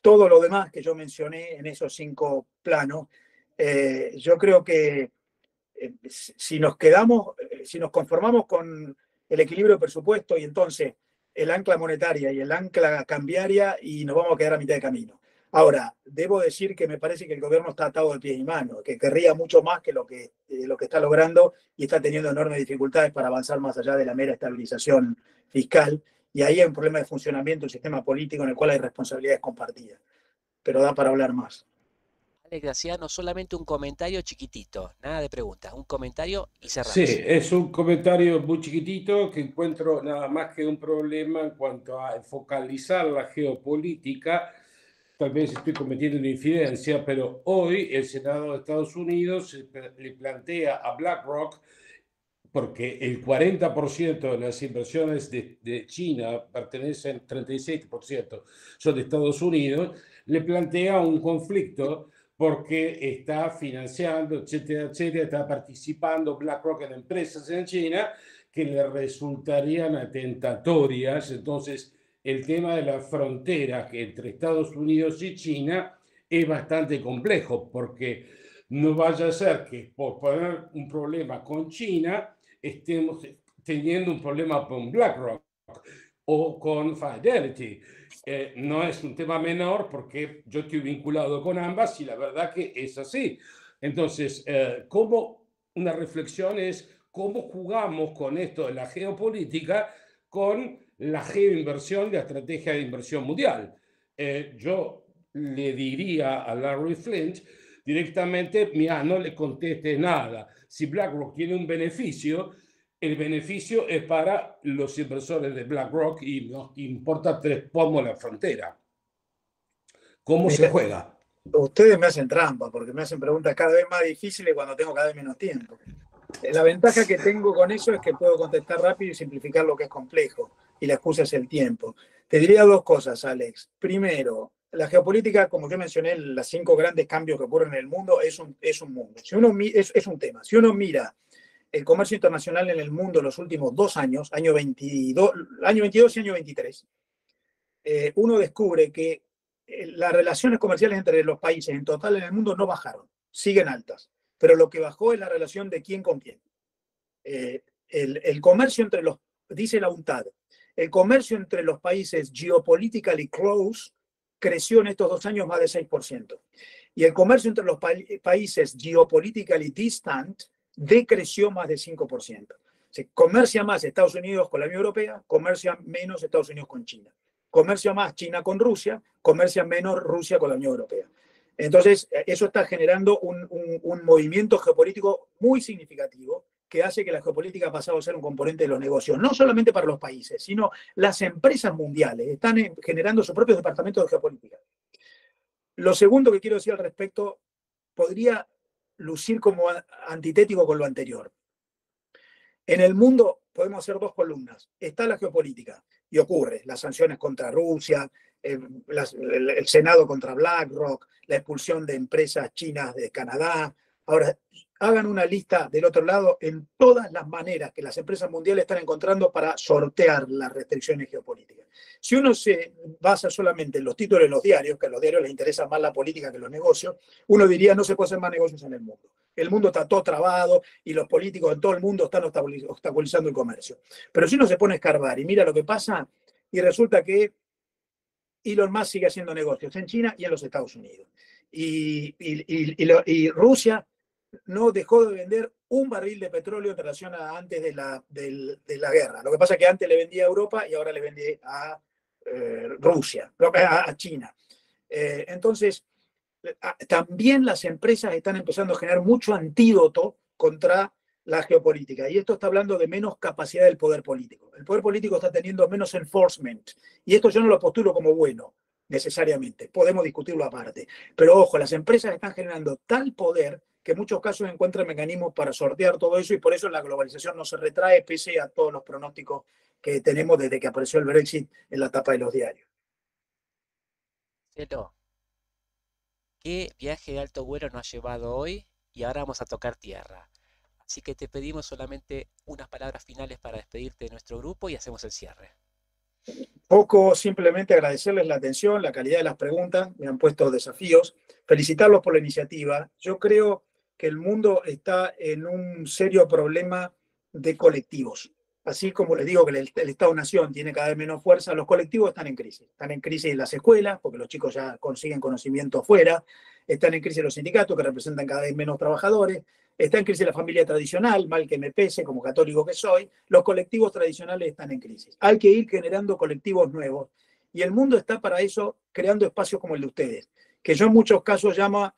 todo lo demás que yo mencioné en esos 5 planos. Yo creo que si nos conformamos con el equilibrio de presupuesto y entonces el ancla monetaria y el ancla cambiaria, y nos vamos a quedar a mitad de camino. Ahora, debo decir que me parece que el gobierno está atado de pies y manos, que querría mucho más que lo que está logrando y está teniendo enormes dificultades para avanzar más allá de la mera estabilización fiscal. Y ahí hay un problema de funcionamiento del sistema político en el cual hay responsabilidades compartidas. Pero da para hablar más. Alex Graciano, solamente un comentario chiquitito, nada de preguntas, un comentario y cerramos. Sí, es un comentario muy chiquitito que encuentro nada más que un problema en cuanto a focalizar la geopolítica. Tal vez estoy cometiendo una infidencia, pero hoy el Senado de Estados Unidos le plantea a BlackRock, porque el 40% de las inversiones de China pertenecen, 36% son de Estados Unidos, le plantea un conflicto porque está financiando, etcétera, etcétera, está participando BlackRock en empresas en China que le resultarían atentatorias. Entonces, el tema de la frontera entre Estados Unidos y China es bastante complejo, porque no vaya a ser que por poner un problema con China estemos teniendo un problema con BlackRock o con Fidelity. No es un tema menor porque yo estoy vinculado con ambas y la verdad que es así. Entonces, una reflexión es cómo jugamos con esto de la geopolítica con la geoinversión, la estrategia de inversión mundial. Yo le diría a Larry Flint directamente, mira, no le contestes nada. Si BlackRock tiene un beneficio, el beneficio es para los inversores de BlackRock y nos importa 3 pomos la frontera. ¿Cómo se juega? Ustedes me hacen trampa porque me hacen preguntas cada vez más difíciles cuando tengo cada vez menos tiempo. La ventaja que tengo con eso es que puedo contestar rápido y simplificar lo que es complejo. Y la excusa es el tiempo. Te diría dos cosas, Alex. Primero, la geopolítica, como yo mencioné, los 5 grandes cambios que ocurren en el mundo, es un mundo. Es un tema. Si uno mira el comercio internacional en el mundo en los últimos 2 años, año 22 y año 23, uno descubre que las relaciones comerciales entre los países en total en el mundo no bajaron, siguen altas. Pero lo que bajó es la relación de quién con quién. El comercio entre los, dice la UNTAD, el comercio entre los países geopolitically close creció en estos 2 años más de 6%. Y el comercio entre los países geopolitically distant decreció más de 5%. Se comercia más Estados Unidos con la Unión Europea, comercia menos Estados Unidos con China. Comercia más China con Rusia, comercia menos Rusia con la Unión Europea. Entonces, eso está generando un movimiento geopolítico muy significativo que hace que la geopolítica ha pasado a ser un componente de los negocios, no solamente para los países, sino las empresas mundiales están generando sus propios departamentos de geopolítica. Lo segundo que quiero decir al respecto podría lucir como antitético con lo anterior. En el mundo podemos hacer 2 columnas. Está la geopolítica y ocurre las sanciones contra Rusia, el Senado contra BlackRock, la expulsión de empresas chinas de Canadá. Ahora, hagan una lista del otro lado en todas las maneras que las empresas mundiales están encontrando para sortear las restricciones geopolíticas. Si uno se basa solamente en los títulos de los diarios, que a los diarios les interesa más la política que los negocios, uno diría no se puede hacer más negocios en el mundo. El mundo está todo trabado y los políticos en todo el mundo están obstaculizando el comercio. Pero si uno se pone a escarbar y mira lo que pasa, y resulta que Elon Musk sigue haciendo negocios en China y en los Estados Unidos. Y Rusia no dejó de vender un barril de petróleo en relación a antes de la guerra. Lo que pasa es que antes le vendía a Europa y ahora le vende a Rusia, a China. Entonces, también las empresas están empezando a generar mucho antídoto contra la geopolítica. Y esto está hablando de menos capacidad del poder político. El poder político está teniendo menos enforcement. Y esto yo no lo postulo como bueno, necesariamente. Podemos discutirlo aparte. Pero ojo, las empresas están generando tal poder que en muchos casos encuentran mecanismos para sortear todo eso y por eso la globalización no se retrae pese a todos los pronósticos que tenemos desde que apareció el Brexit en la tapa de los diarios. Marcelo, ¿qué viaje de alto vuelo nos ha llevado hoy? Y ahora vamos a tocar tierra. Así que te pedimos solamente unas palabras finales para despedirte de nuestro grupo y hacemos el cierre. Poco, simplemente agradecerles la atención, la calidad de las preguntas, me han puesto desafíos, felicitarlos por la iniciativa. Yo creo que el mundo está en un serio problema de colectivos. Así como les digo que el Estado-Nación tiene cada vez menos fuerza, los colectivos están en crisis. Están en crisis en las escuelas, porque los chicos ya consiguen conocimiento afuera. Están en crisis los sindicatos, que representan cada vez menos trabajadores. Está en crisis la familia tradicional, mal que me pese, como católico que soy. Los colectivos tradicionales están en crisis. Hay que ir generando colectivos nuevos. Y el mundo está para eso creando espacios como el de ustedes, que yo en muchos casos llamo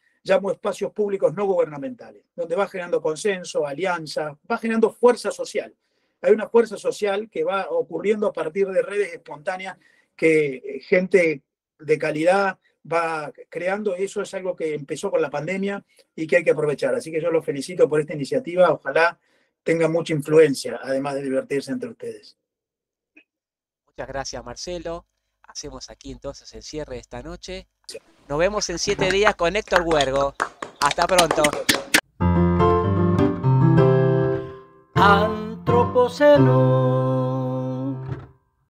espacios públicos no gubernamentales, donde va generando consenso, alianza, va generando fuerza social. Hay una fuerza social que va ocurriendo a partir de redes espontáneas que gente de calidad va creando. Eso es algo que empezó con la pandemia y que hay que aprovechar. Así que yo los felicito por esta iniciativa. Ojalá tenga mucha influencia, además de divertirse entre ustedes. Muchas gracias, Marcelo. Hacemos aquí entonces el cierre de esta noche. Nos vemos en 7 días con Héctor Huergo. Hasta pronto. Antropoceno.